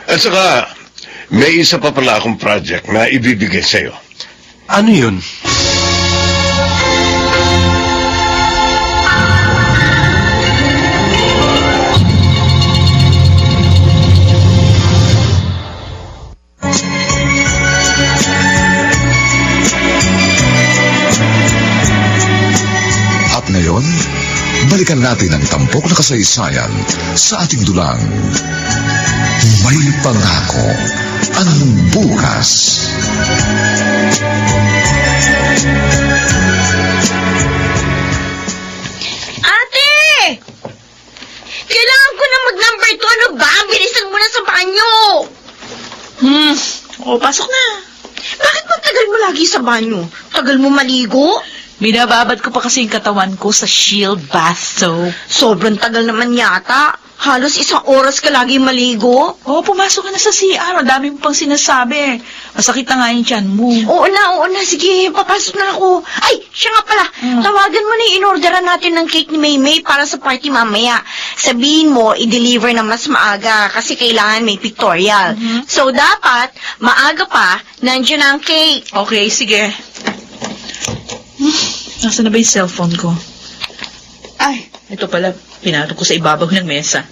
F: At saka, may isa pa pala akong project na ibibigay sa'yo.
G: Ano yun?
A: At ngayon, balikan natin ang tampok na kasaysayan sa ating dulang. May pangako ang bukas.
D: Ate! Kailangan ko na mag-number 2. Ano ba? Bilisan mo na sa banyo.
B: Pasok na.
D: Bakit magtagal mo lagi sa banyo? Tagal mo maligo?
B: Binababad ko pa kasi yung katawan ko sa Shield Bath Soap.
D: Sobrang tagal naman yata. Halos 1 oras ka lagi maligo.
B: Pumasok ka na sa CR. Ang dami mo pang sinasabi. Masakit na nga yung tiyan mo.
D: Oo na. Sige, papasok na ako. Ay, siya nga pala. Tawagan mo na yung in-orderan natin ng cake ni Maymay para sa party mamaya. Sabihin mo, i-deliver na mas maaga kasi kailangan may pictorial. So, dapat, maaga pa, nandiyan na ang cake.
B: Okay, sige. Nasaan na ba yung cellphone ko? Ay, ito pala. Pinatong ko sa ibabaw ng mesa.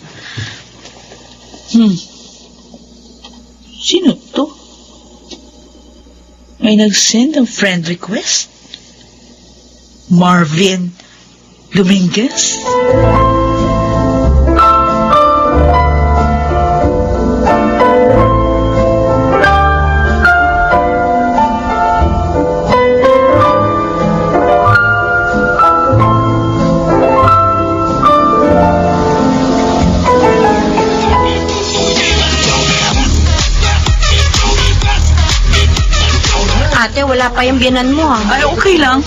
B: Sino to? May nag-send ng friend request? Marvin Dominguez?
D: Ate, wala pa yung biyanan mo, ha?
B: Ay, okay lang.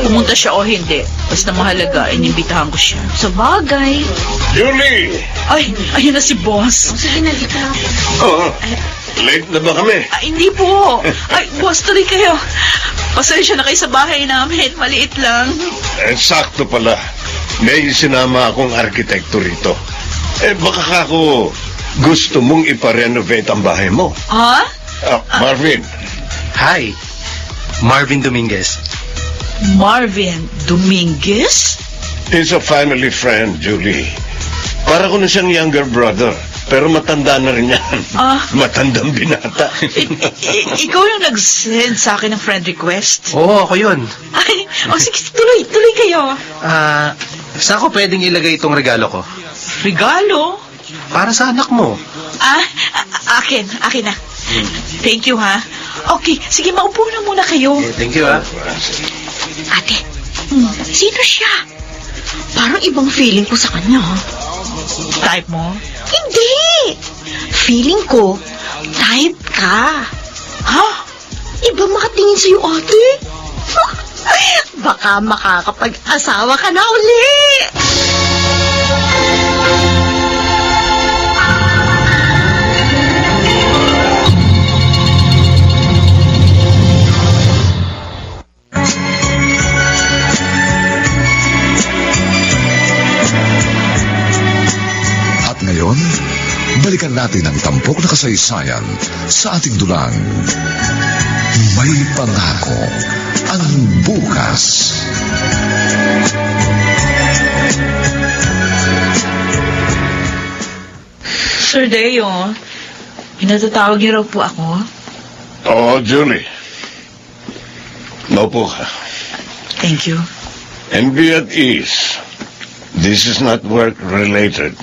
B: Pumunta siya o hindi. Basta mahalaga, inimbitahan ko siya.
D: Sa bagay.
F: Julie!
B: Ay, ayun na si boss.
D: Sige na, dito na ako.
F: Oh, late na ba kami?
B: Ay, hindi po. Ay, boss, tuloy kayo. Pasensya na kayo sa bahay namin. Maliit lang.
F: Sakto pala. May sinama akong arkitekto rito. Baka ako gusto mong iparenovate ang bahay mo.
B: Ha?
F: Marvin,
G: Hi, Marvin Dominguez.
B: Marvin Dominguez?
F: he's a family friend, Julie. Para ko na siyang younger brother. Pero matanda na rin yan.
B: Ah.
F: Matandang binata.
B: Ikaw yung nag-send sa akin ng friend request?
G: Oo, ako yun.
B: Ay, sige, tuloy kayo.
G: Saan ko pwedeng ilagay itong regalo ko?
B: Regalo?
G: Para sa anak mo.
B: Akin na. Thank you, ha? Okay, sige, maupo na muna kayo.
G: Thank you, ha?
D: Ate, sino siya? Parang ibang feeling ko sa kanya, ha?
B: Type mo?
D: Hindi! Feeling ko, type ka.
B: Ha?
D: Iba makatingin sa'yo, ate. Baka makakapag-asawa ka na uli.
A: At ngayon, balikan natin ang tampok na kasaysayan sa ating dulang. May pangako ang bukas.
B: Sir Deo, pinatatawag niyo raw po ako.
F: Oo, Julie. Maupo ka.
B: Thank you.
F: And be at ease. This is not work-related.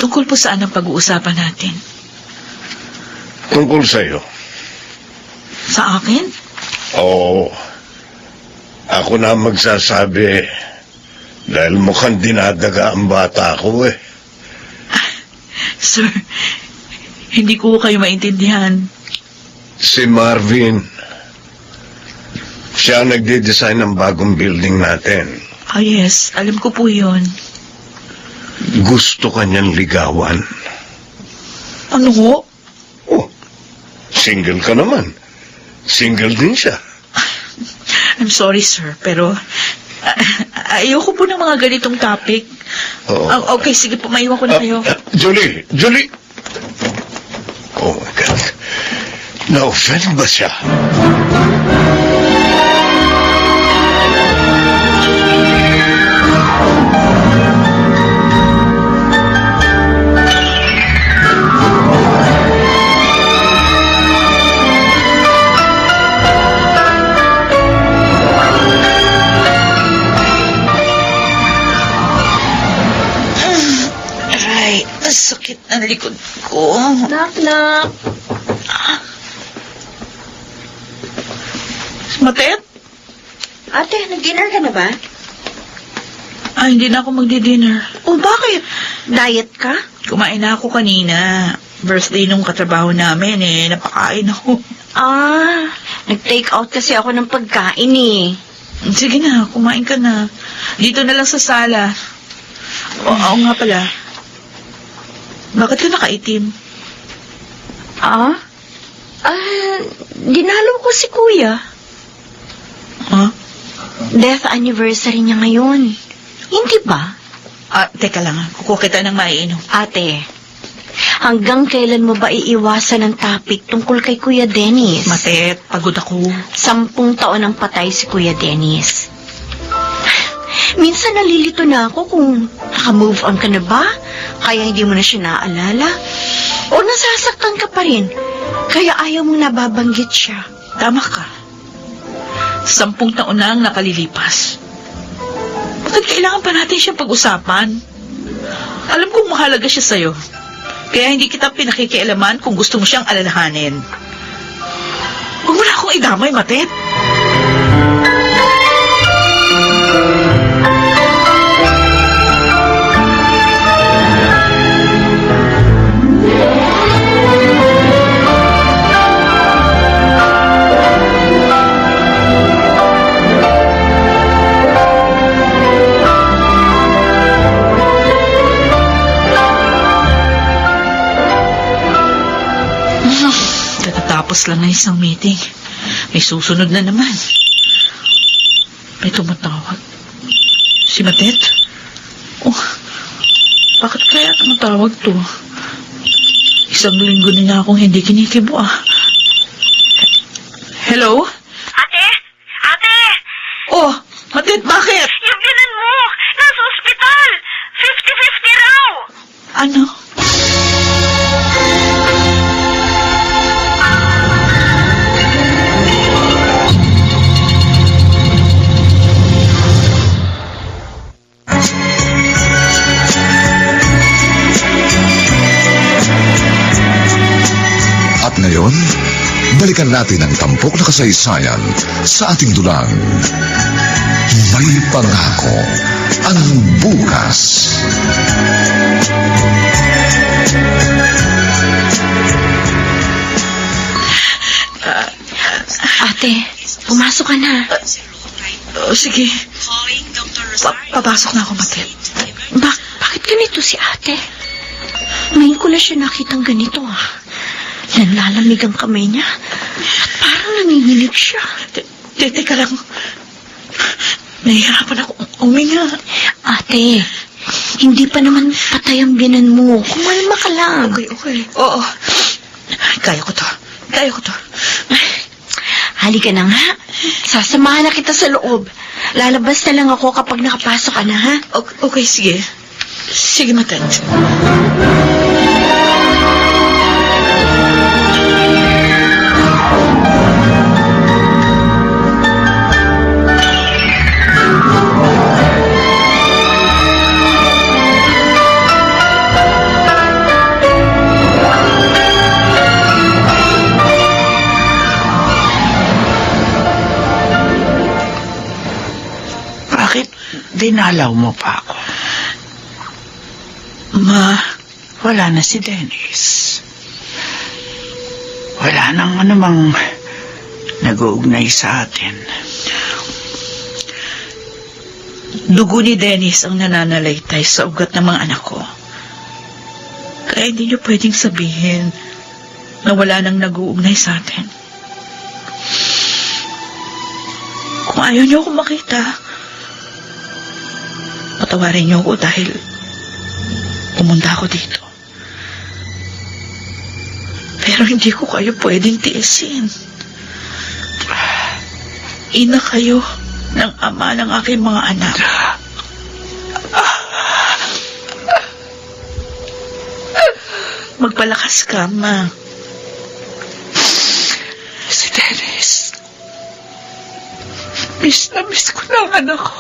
B: Tungkol po saan ang pag-uusapan natin?
F: Tungkol sa'yo.
B: Sa akin?
F: Oo. Ako na magsasabi dahil mukhang dinadaga ang bata ko eh.
B: Sir, hindi ko kayo maintindihan.
F: Si Marvin. Siya ang nagde-design ng bagong building natin.
B: Yes, alam ko po yun.
F: Gusto kanyang ligawan.
B: Ano ho?
F: Oh, single ka naman. Single din siya.
B: I'm sorry, sir, pero ayoko po ng mga ganitong topic.
F: Oo.
B: Okay, sige po, maiwan ko na kayo.
F: Julie! Oh my God. Na-offend ba siya?
B: Aray, ang sakit ng likod ko.
D: Knock.
B: Matet?
D: Ate, nag-dinner ka na ba?
B: Hindi na ako magdi-dinner.
D: Oh, bakit? Diet ka?
B: Kumain na ako kanina. Birthday nung katrabaho namin napakain ako.
D: Nag-take out kasi ako ng pagkain eh.
B: Sige na, kumain ka na. Dito na lang sa sala. Oo nga pala. Bakit ka nakaitim?
D: Dinalo ko si Kuya.
B: Ha?
D: Death anniversary niya ngayon. Hindi ba?
B: Teka lang. Kukuha kita ng maiinom.
D: Ate, hanggang kailan mo ba iiwasan ang topic tungkol kay Kuya Dennis?
B: Matet, pagod ako.
D: 10 taon ang patay si Kuya Dennis. Minsan nalilito na ako kung naka-move on ka na ba? Kaya hindi mo na siya naaalala? O nasasaktan ka pa rin? Kaya ayaw mong nababanggit siya?
B: Tama ka. 10 taon na ang nakalilipas. Bakit kailangan pa natin siyang pag-usapan? Alam kong mahalaga siya sa'yo. Kaya hindi kita pinakikialaman kung gusto mo siyang alalahanin. Huwag mo na akong idamay, Matet. Katatapos lang na isang meeting. May susunod na naman. May tumatawag. Si Matet? Oh, bakit kaya tumatawag to? Isang linggo na niya akong hindi kinikibo Hello?
H: Ate?
B: Oh, Matet, bakit?
H: Yung binan mo! Nasa ospital! 50-50 raw!
B: Ano?
A: Ngayon, balikan natin ang tampok na kasaysayan sa ating dulang. May pangako ang bukas.
D: Ate, pumasok ka na.
B: Sige. Papasok na ako, Matet.
D: Bakit ganito si ate? Ngayon ko lang siya nakitang ganito Nanlalamig ang kamay niya. At parang nanginginig siya.
B: Teka lang. Nahihirapan ako uminga.
D: Ate, hindi pa naman patay ang biyanan mo. Kumalma ka lang.
B: Okay. Oo. Kaya ko to.
D: Halika na nga. Sasamahan na kita sa loob. Lalabas na lang ako kapag nakapasok ka na, ha?
B: Okay, sige. Sige, Matet.
E: Bakit dinalaw mo pa ako?
B: Ma,
E: Wala na si Dennis. Wala nang anumang nag-uugnay sa atin.
B: dugo ni Dennis ang nananalaytay sa ugat ng mga anak ko. Kaya hindi niyo pwedeng sabihin na wala nang nag-uugnay sa atin. Kung ayaw niyo ako makita, patawarin niyo ako dahil pumunta ako dito. Pero hindi ko kayo pwedeng tiisin. Ina kayo ng ama ng aking mga anak. Magpalakas ka, Ma.
E: Si Dennis. Miss na miss ko na ang anak ko.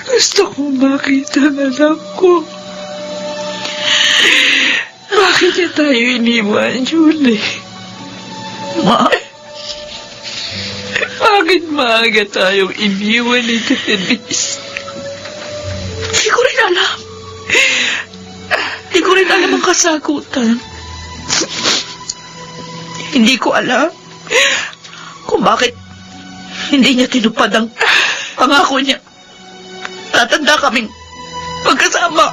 E: Gusto kong makita ang anak ko. Bakit niya tayo iniwan, Julie?
B: Ma,
E: Bakit maaga tayong iniwan ni Dennis?
B: hindi ko rin alam. Hindi ko rin alam ang kasagutan. Hindi ko alam kung bakit hindi niya tinupad ang pangako niya. Tatanda kaming magkasama.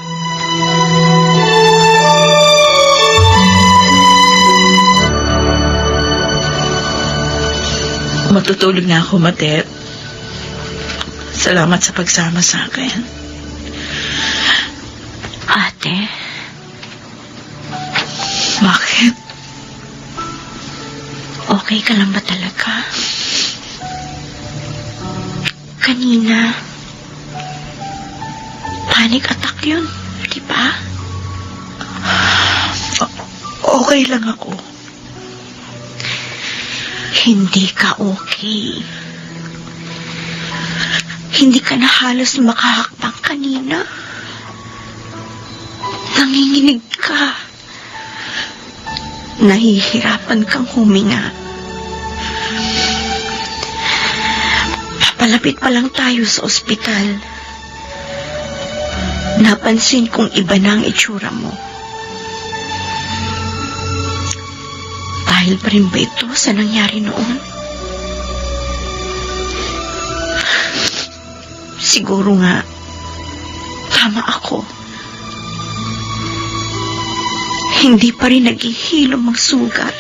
B: Matutulog na ako, Matet. Salamat sa pagsama sa akin.
D: Ate,
B: Bakit?
D: okay ka lang ba talaga? Kanina, panic attack yun, di ba?
B: Okay lang ako.
D: Hindi ka okay. Hindi ka na halos makahakbang kanina. Nanginginig ka. Nahihirapan kang huminga. Papalapit pa lang tayo sa ospital. Napansin kong iba na ang itsura mo. Dahil pa rin ba ito sa nangyari noon? Siguro nga, tama ako. Hindi pa rin naghihilom ang sugat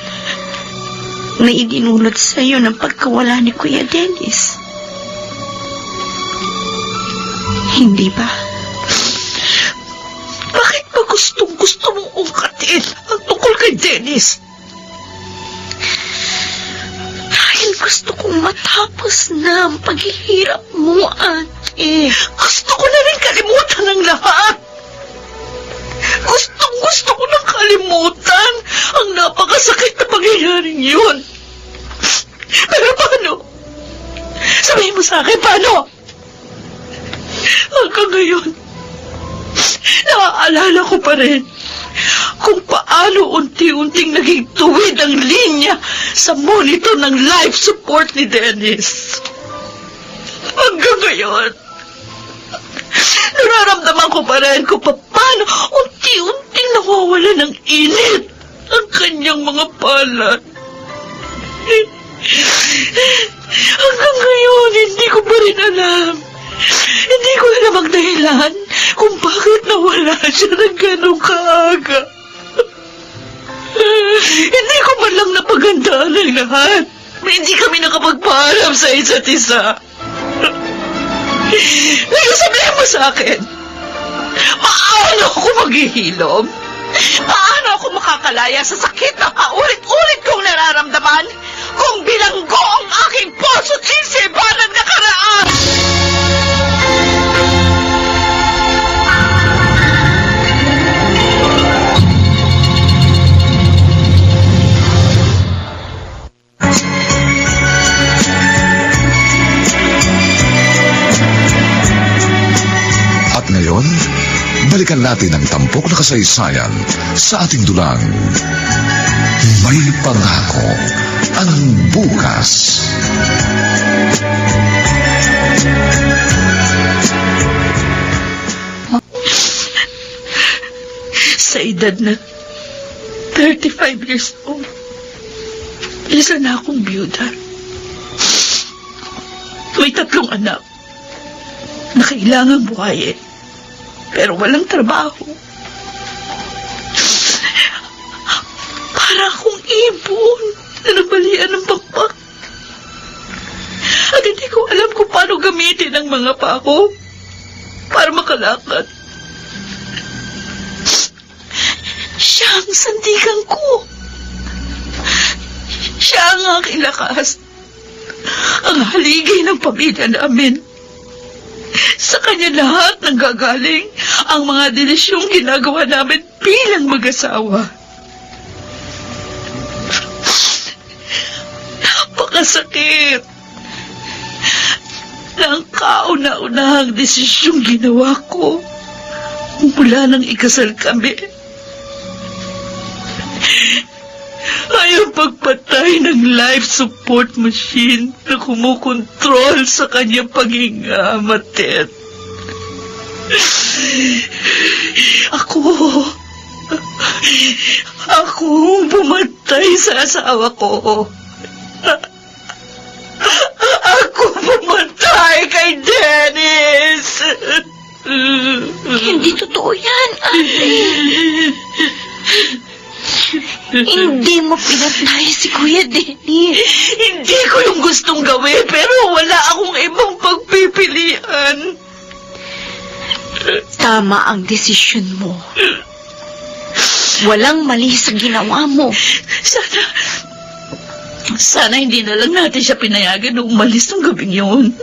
D: na idinulot sa iyo ng pagkawala ni Kuya Dennis. Hindi ba?
B: Bakit ba gustong-gusto mong ungkatin ang tungkol kay Dennis?
D: Dahil gusto kong matapos na ang paghihirap mo, ate.
B: Gusto ko na rin kalimutan ang lahat. Gusto ko nang kalimutan ang napakasakit na pangyayaring yun. Pero paano? Sabihin mo sa akin, paano? Hanggang ngayon, naaalala ko pa rin kung paano unti-unting naging tuwid ang linya sa monitor ng life support ni Dennis. Hanggang ngayon, nararamdaman ko pa rin kung paano unti-unting nawawala ng init ang kanyang mga palad. Hanggang ngayon, hindi ko pa rin alam. Hindi ko alam ang dahilan kung bakit nawala siya ng ganong kaaga. Hindi ko man lang napagandaan ang lahat. Hindi kami nakapagpaalam sa isa't isa. Ngayon sabihin mo sa akin, paano ako maghihilom? Paano ako makakalaya sa sakit na paulit-ulit kong nararamdaman kung bilanggo ang aking puso't isipan ng nakaraan?
A: At ngayon, balikan natin ang tampok na kasaysayan sa ating dulang. May pangako ang bukas.
B: Sa edad na 35 years old, isa na akong byuda. May 3 anak na kailangang buhayin, pero walang trabaho. Para akong ibon na nabalian ng pakpak. At hindi ko alam kung paano gamitin ang mga pako para makalakad. Siya ang sandigan ko. Siya ang aking lakas. Ang haligay ng pamilya namin. Sa kanya lahat nanggagaling ang mga delisyong ginagawa namin bilang mag-asawa. Napakasakit na ang kauna-unahang desisyong ginawa ko mula nang ikasal kami ay ang pagpatay ng life support machine na kumukontrol sa kanyang paghinga, Matet. Ako pumatay sa asawa ko. Ako pumatay kay Dennis.
D: Hindi totoo yan, ate. Hindi mo pinatay si Kuya Dennis.
B: Hindi ko yung gustong gawin, pero wala akong ibang pagpipilian.
D: Tama ang desisyon mo. Walang mali sa ginawa mo.
B: Sana hindi na lang natin siya pinayagan na umalis ng gabing yun.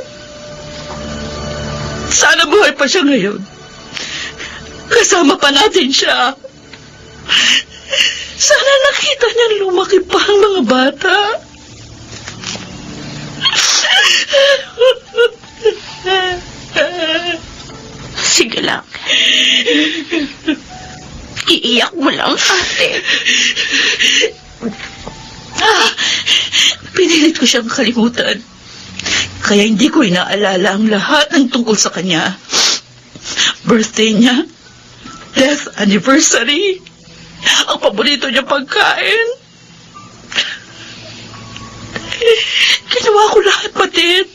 B: Sana buhay pa siya ngayon. Kasama pa natin siya. Sana nakita niyang lumaki pa ang mga bata.
D: Sige lang. Iiyak mo lang, ate.
B: Pinilit ko siyang kalimutan. Kaya hindi ko inaalala ang lahat ng tungkol sa kanya. Birthday niya, death anniversary, ang paborito niya pagkain. Ginawa ko lahat, Matet.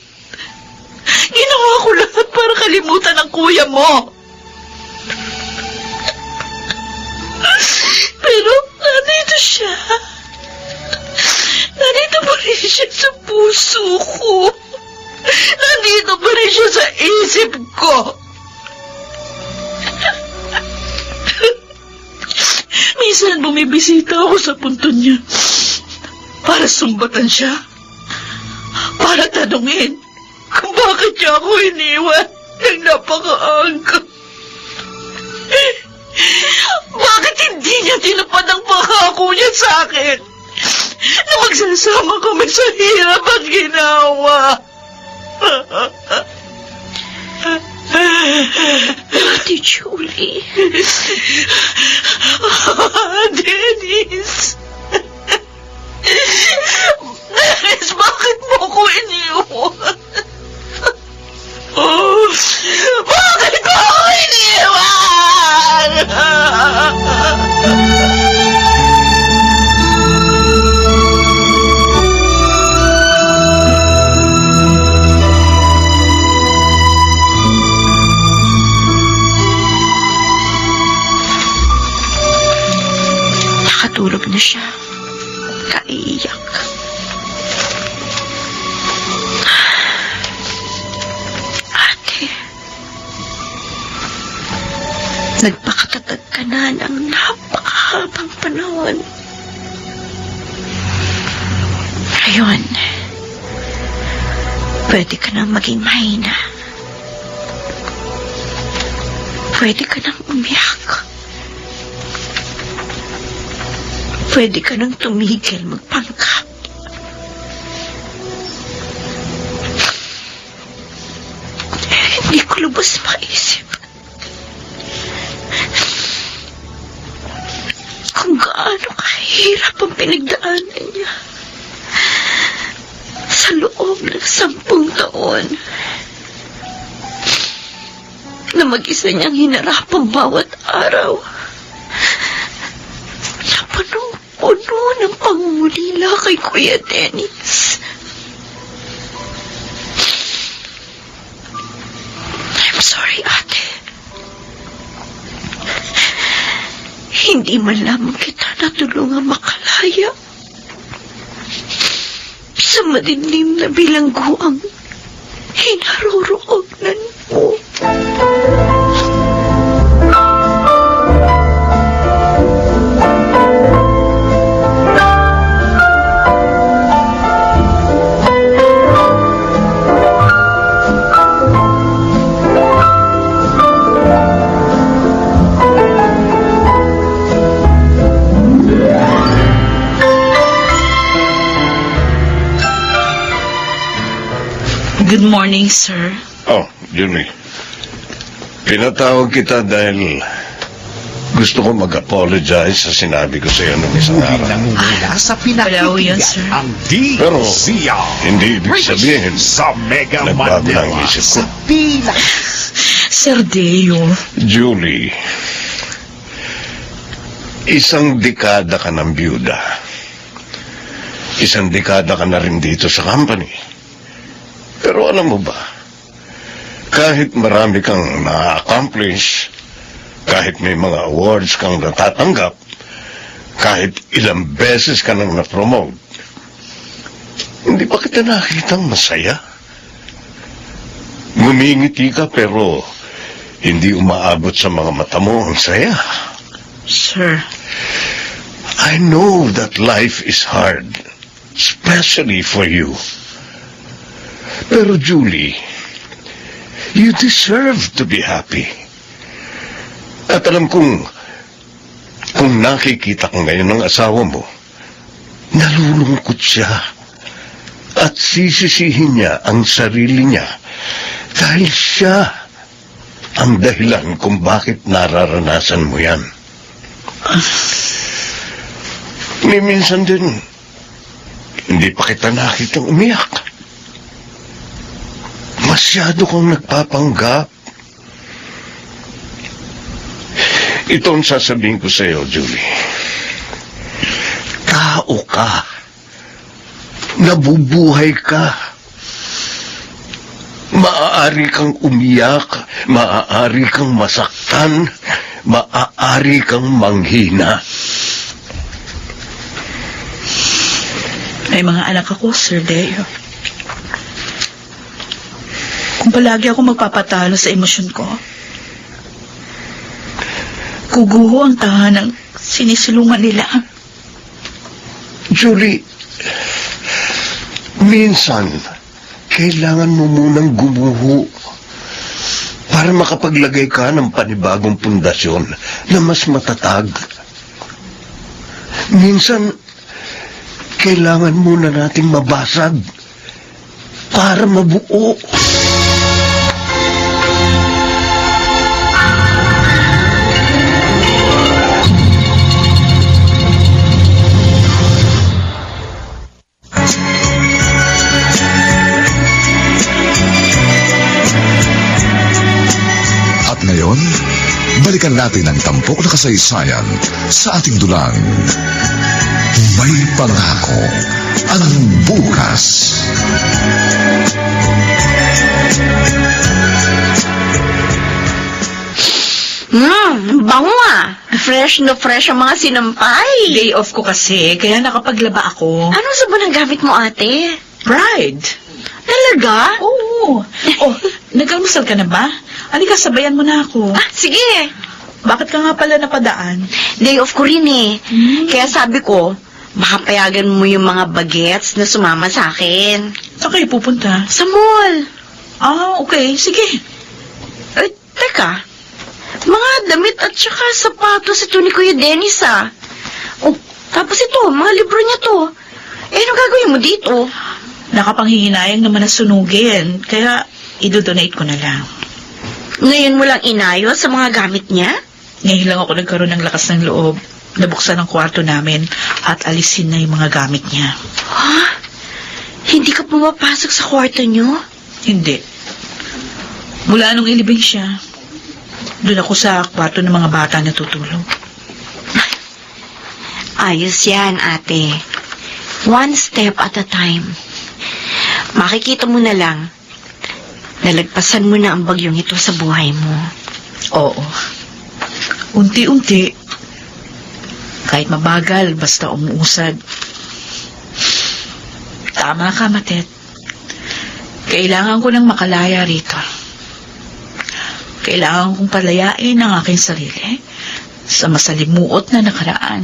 B: Ginawa ko lahat para kalimutan ang kuya mo. Pero nandito siya. Nandito pa rin siya sa puso ko. Nandito pa rin siya sa isip ko. Minsan bumibisita ako sa punto niya para sumbatan siya. Para tanungin kung bakit niya ako iniwan ng napakaangka. Bakit hindi niya tinupad ang pangako niya sa akin na magsasama kami sa hirap at ginawa?
D: Ate Julie.
B: Dennis! Dennis, bakit mo ko iniwan? Bakit mo ako iniwan?
D: Nakatulog na siya. Kaiyak. Ate, nagpakatatag ka na ng napakahabang panahon. Ngayon, pwede ka nang maging mahina. Pwede ka nang umiyak. Pwede ka nang tumigil magpanggap. Hindi ko lubos maisip kung gaano kahirap ang pinagdaanan niya sa loob ng 10 taon na mag-isa niyang hinarap ang bawat araw na punong-puno ng pangungulila kay Kuya Dennis. I'm sorry, ate. Hindi man lamang kita natulungan makalaya sa madilim na bilangguang hinaroroonan mo.
B: Good morning, sir.
F: Oh, Julie. Pinatawag kita dahil gusto ko mag-apologize sa sinabi ko sa iyo nung isang araw.
H: Nangunguna sa
B: Wala ho yan, sir.
H: pinakitigan ang
F: Pero,
H: DCR.
F: hindi ibig sabihin
H: sa Mega
F: nagbago
H: Manila
F: ang isip ko.
H: sa pila.
B: Sir Deo.
F: Julie, isang dekada ka ng byuda. Isang dekada ka na rin dito sa company. Pero alam mo ba, kahit marami kang na-accomplish, kahit may mga awards kang natatanggap, kahit ilang beses ka nang na-promote, hindi pa kita nakitang masaya. Ngumingiti ka pero hindi umaabot sa mga mata mo ang saya.
B: Sir.
F: I know that life is hard, especially for you. Pero Julie, you deserve to be happy. At alam kong nakikita ko ngayon ng asawa mo, nalulungkot siya. At sisisihin niya ang sarili niya dahil siya ang dahilan kung bakit nararanasan mo yan. Ni minsan din, hindi pa kita nakitang umiyak. Masyado kang nagpapanggap. Ito ang sasabihin ko sa iyo, Julie. Tao ka. Nabubuhay ka. Maaari kang umiyak, maaari kang masaktan, maaari kang manghina.
B: May mga anak ako, Sir Deo. Kung palagi ako magpapatalo sa emosyon ko, kuguho ang tahanang sinisilungan nila.
F: Julie, minsan, kailangan mo munang gumuho para makapaglagay ka ng panibagong pundasyon na mas matatag. Minsan, kailangan muna nating mabasag para mabuo.
A: Ngayon, balikan natin ang tampok na kasaysayan sa ating dulang. May pangako ang bukas.
D: Bango ah. Fresh na fresh ang mga sinampay.
B: Day off ko kasi, kaya nakapaglaba ako.
D: Ano sa ba gamit mo, ate?
B: Pride.
D: Talaga?
B: Oo. Oh, nag-almusal ka na ba? Halika, sabayan mo na ako.
D: Ah, sige.
B: Bakit ka nga pala napadaan?
D: Day off ko rin eh. Kaya sabi ko, baka payagan mo yung mga bagets na sumama sa akin.
B: Saan kayo pupunta?
D: Sa mall.
B: Ah, okay. Sige.
D: Eh, teka. Mga damit at saka sapatos ito ni Kuya Dennis ah. Oh, tapos ito, mga libro niya to. Eh, ano gagawin mo dito?
B: Nakapanghihinayang naman na sunugin, kaya idodonate ko na lang.
D: Ngayon mo lang inayos sa mga gamit niya?
B: Ngayon lang ako nagkaroon ng lakas ng loob. Nabuksan ang kwarto namin at alisin na yung mga gamit niya.
D: Ha? Hindi ka pumapasok sa kwarto niyo?
B: Hindi. Mula nung ilibing siya, doon ako sa kwarto ng mga bata na tutulog.
D: Ayos yan, ate. One step at a time. Makikita mo na lang, nalagpasan mo na ang bagyong ito sa buhay mo.
B: Oo. Unti-unti. Kahit mabagal, basta umuusad. Tama ka, Matet. Kailangan ko nang makalaya rito. Kailangan kong palayain ang aking sarili sa masalimuot na nakaraan.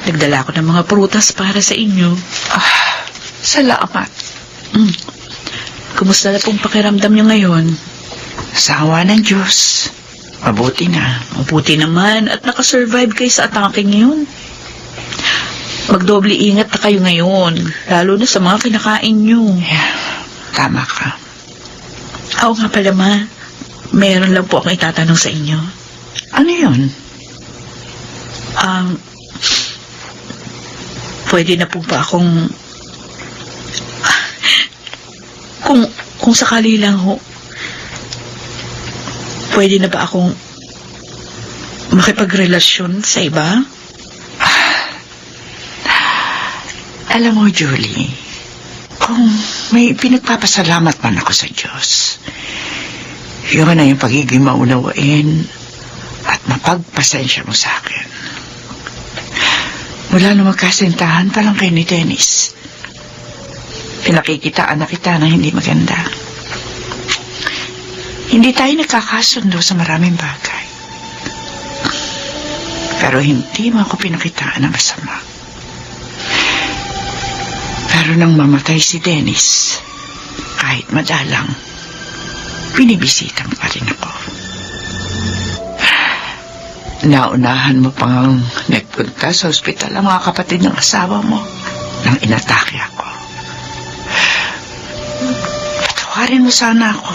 B: Nagdala ko ng mga prutas para sa inyo.
E: Salamat.
B: Kumusta na pong pakiramdam niyo ngayon?
E: Sa awa ng Diyos, mabuti na.
B: Mabuti naman at nakasurvive kayo sa atake ngayon. Magdoble ingat na kayo ngayon, lalo na sa mga kinakain niyo.
E: Yeah, tama ka.
B: Oo nga pala, Ma. Meron lang po akong itatanong sa inyo.
E: Ano yun?
B: Pwede na po ba akong... Kung sakali lang ho, pwede na ba akong makipagrelasyon sa iba?
E: Alam mo, Julie, kung may pinagpapasalamat man ako sa Diyos, yun na yung pagiging maunawain at mapagpasensya mo sa akin. Mula nung magkasintahan pa lang kayo ni Dennis, pinakikitaan na kita na hindi maganda. Hindi tayo nagkakasundo sa maraming bagay. Pero hindi mo ako pinakitaan na masama. Pero nang mamatay si Dennis, kahit madalang, binibisitan pa rin ako. Naunahan mo pang nagpunta sa ospital ang mga kapatid ng asawa mo nang inatake ako. Patawarin mo sana ako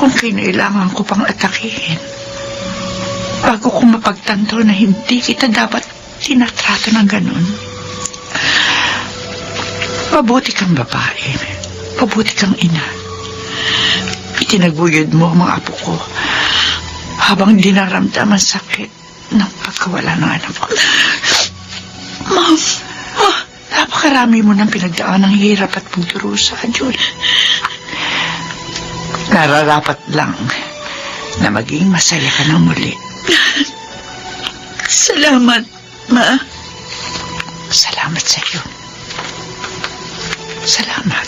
E: kung kinailangan ko pang atakihin bago ko mapagtanto na hindi kita dapat tinatrato ng ganun. Mabuti kang babae. Mabuti kang ina. Itinaguyod mo ang mga apo ko habang dinaramdaman sakit ng pagkawala ng anak ko.
B: Ma'am,
E: Napakarami mo ng pinagdaan ng hirap at pagdurusa, Julie. Nararapat lang na maging masaya ka ng muli.
B: salamat, Ma.
E: Salamat sa iyo. Salamat.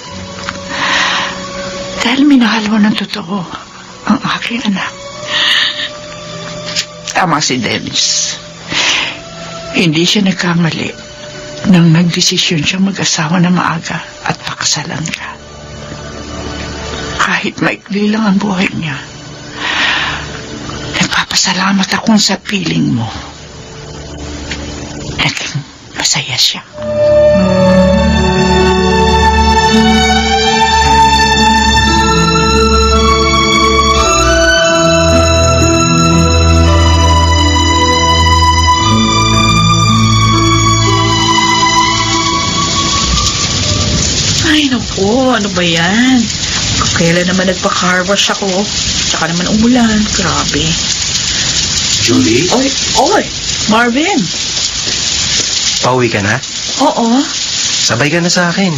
E: Dahil minahal mo ng totoo ang aking anak. Tama si Dennis. Hindi siya nagkamali nang nagdesisyon siyang mag-asawa na maaga at pakasalan ka. Kahit maikli lang ang buhay niya, nagpapasalamat akong sa piling mo. Naging magpasaya siya.
B: Ay, naku, ano ba yan? Kailan naman nagpa-car wash ako? Tsaka naman umulan. Grabe.
G: Julie,
B: Oy, Marvin.
G: pauwi ka na?
B: Oo.
G: Sabay ka na sa akin.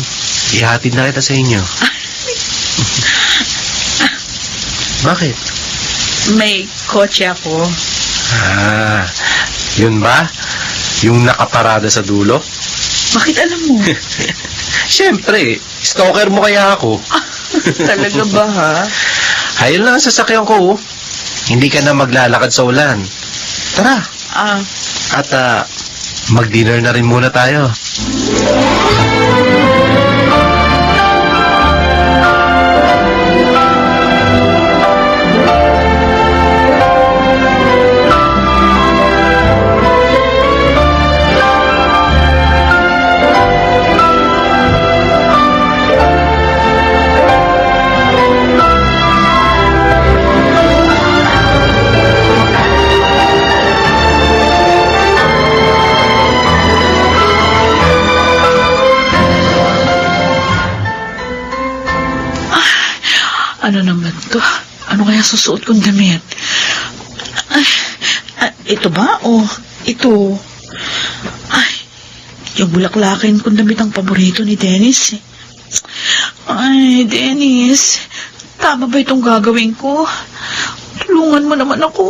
G: Ihatid na kita sa inyo. Bakit?
B: May kotse ako.
G: Ah, yun ba? Yung nakaparada sa dulo?
B: Bakit alam mo?
G: Siyempre, stalker mo kaya ako.
E: Talaga ba, ha?
G: Ayun lang ang sasakyan ko. Oh. Hindi ka na maglalakad sa ulan. Tara. At mag-dinner na rin muna tayo.
B: Ano naman to? Ano kaya susuot kong damit? Ay, ito ba? O ito? Ay, yung bulaklakin kong damit ang paborito ni Dennis. Ay, Dennis. Tama ba itong gagawin ko? Tulungan mo naman ako.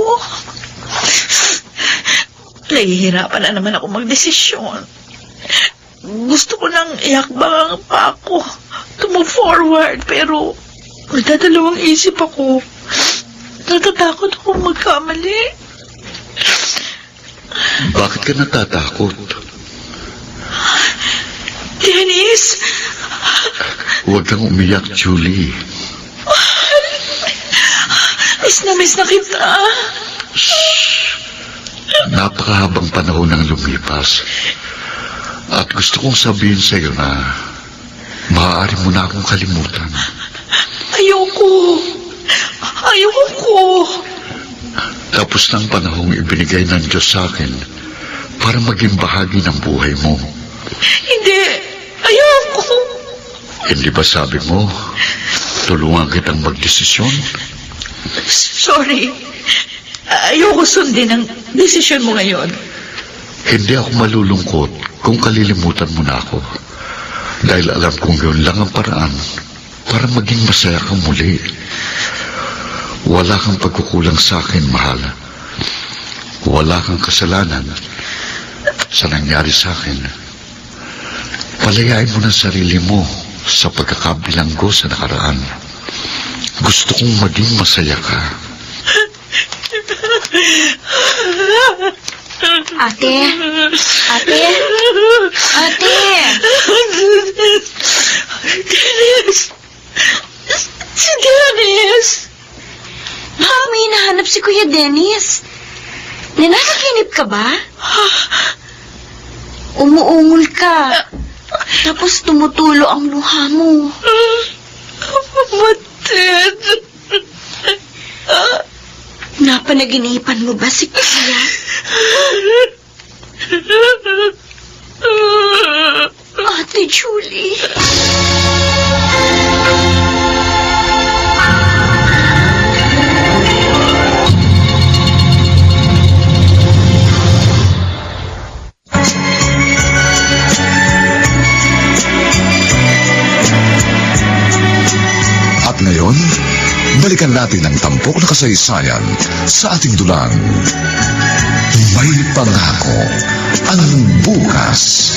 B: Nahihirapan na naman ako magdesisyon. Gusto ko nang iakbang pa ako to move forward, pero nagdadalawang isip ako. Natatakot ako magkamali.
C: Bakit ka natatakot?
B: Dennis!
C: Huwag kang umiyak, Julie.
B: Miss na kita.
C: Napakahabang panahon nang lumipas. At gusto kong sabihin sa iyo na maaari mo na akong kalimutan.
B: Ayoko.
C: Tapos ng panahong ibinigay ng Diyos sa akin para maging bahagi ng buhay mo.
B: Hindi. Ayoko.
C: Hindi ba sabi mo, tulungan kitang magdesisyon?
B: Sorry. Ayoko sundin ang desisyon mo ngayon.
C: Hindi ako malulungkot kung kalilimutan mo na ako. Dahil alam kong yun lang ang paraan para maging masaya kang muli. Wala kang pagkukulang sa akin, mahal. Wala kang kasalanan sa nangyari sa akin. Palayain mo ng sarili mo sa pagkakabilanggo sa nakaraan. Gusto kong maging masaya ka.
D: Ate!
B: Dennis! Si Dennis!
D: Bakit may hinahanap si Kuya Dennis? Nananaginip ka ba? Umuungol ka. Tapos tumutulo ang luha mo.
B: Mated!
D: Napanaginipan mo ba si Kuya? Ate Julie.
A: At ngayon, balikan natin ang tampok na kasaysayan sa ating dulang. May pangako ang bukas.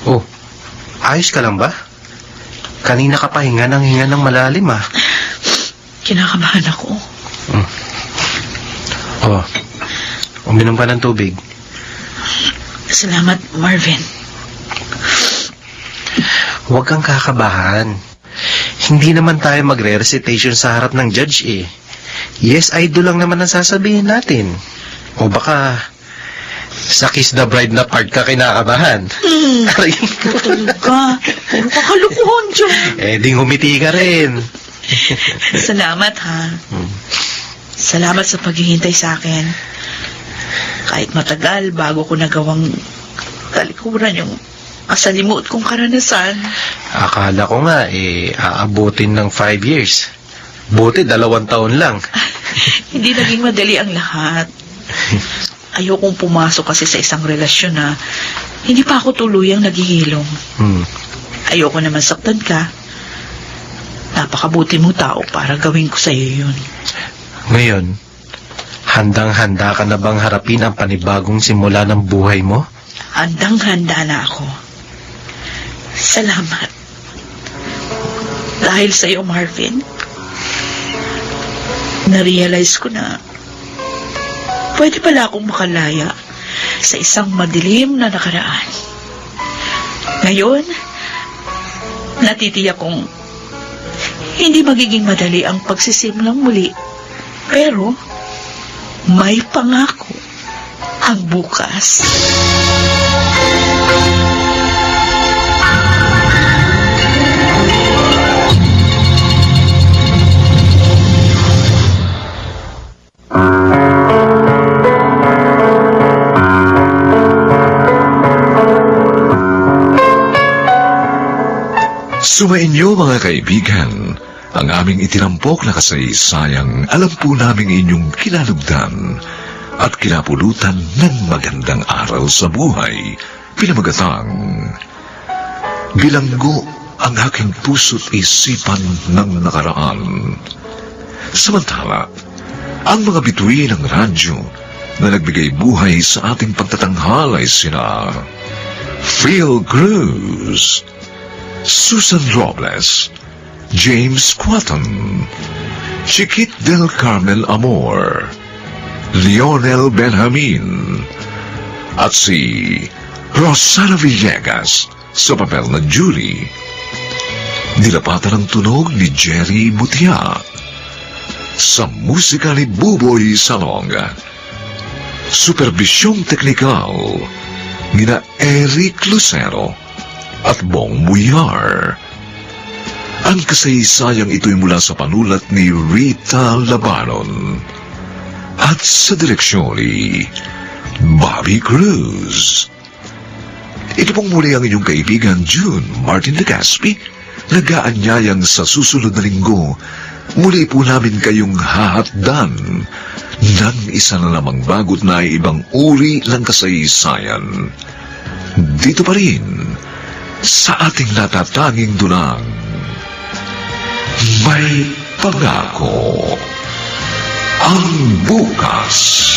G: Oh, ayos ka lang ba? Kanina ka pa hinga ng malalim ah.
B: Kinakabahan ako.
G: Oh, uminom ka ng tubig.
B: Salamat, Marvin.
G: Huwag kang kakabahan. Hindi naman tayo magre-recitation sa harap ng judge eh. Yes, I do lang naman ang sasabihin natin. O baka sa Kiss the Bride na part ka kinakabahan. Aray.
B: Talaga. Puro kakalukuhan dyan.
G: Di ngumiti ka rin.
B: Salamat, ha. Salamat sa paghihintay sa akin. Kahit matagal, bago ko nagawang talikuran yung masalimuot kong karanasan.
G: Akala ko nga, aabutin ng 5 years. Buti 2 taon lang.
B: Hindi naging madali ang lahat. Ayokong pumasok kasi sa isang relasyon na hindi pa ako tuluyang naghihilom. Ayoko naman saktan ka. Napakabuti mo tao para gawin ko sa iyo yun.
G: Ngayon, handang-handa ka na bang harapin ang panibagong simula ng buhay mo?
B: Handang-handa na ako. Salamat. Dahil sa iyo, Marvin, na-realize ko na pwede pala akong makalaya sa isang madilim na nakaraan. Ngayon, natitiyak kong hindi magiging madali ang pagsisimulang muli. Pero, may pangako ang bukas.
A: Sumainyo mga kaibigan, ang aming itinampok na kasaysayang alam po naming inyong kinalugdan at kinapulutan ng magandang aral sa buhay, pinamagatang bilanggo ang aking puso't isipan ng nakaraan. Samantala, ang mga bituin ng radyo na nagbigay buhay sa ating pagtatanghal ay sina Phil Cruz, Susan Robles, James Quatton, Chiquit del Carmel Amor, Lionel Benjamin, at si Rosana Villegas sa papel na Julie. Nilapatan ang tunog ni Jerry Mutia. Sa musika ni Buboy Salonga. Supervisyong teknikal nina Eric Lucero at Bong Muyar. Ang kasaysayang ito'y mula sa panulat ni Rita Labanon at sa direksyon ni Bobby Cruz. Ito pong muli ang inyong kaibigan June Martin Legaspi, nag-aanyayang sa susunod na linggo muli po namin kayong hahatdan ng isa na namang bagot na ibang uri ng kasaysayan. Dito pa rin sa ating natatanging dunang may pangako ang bukas.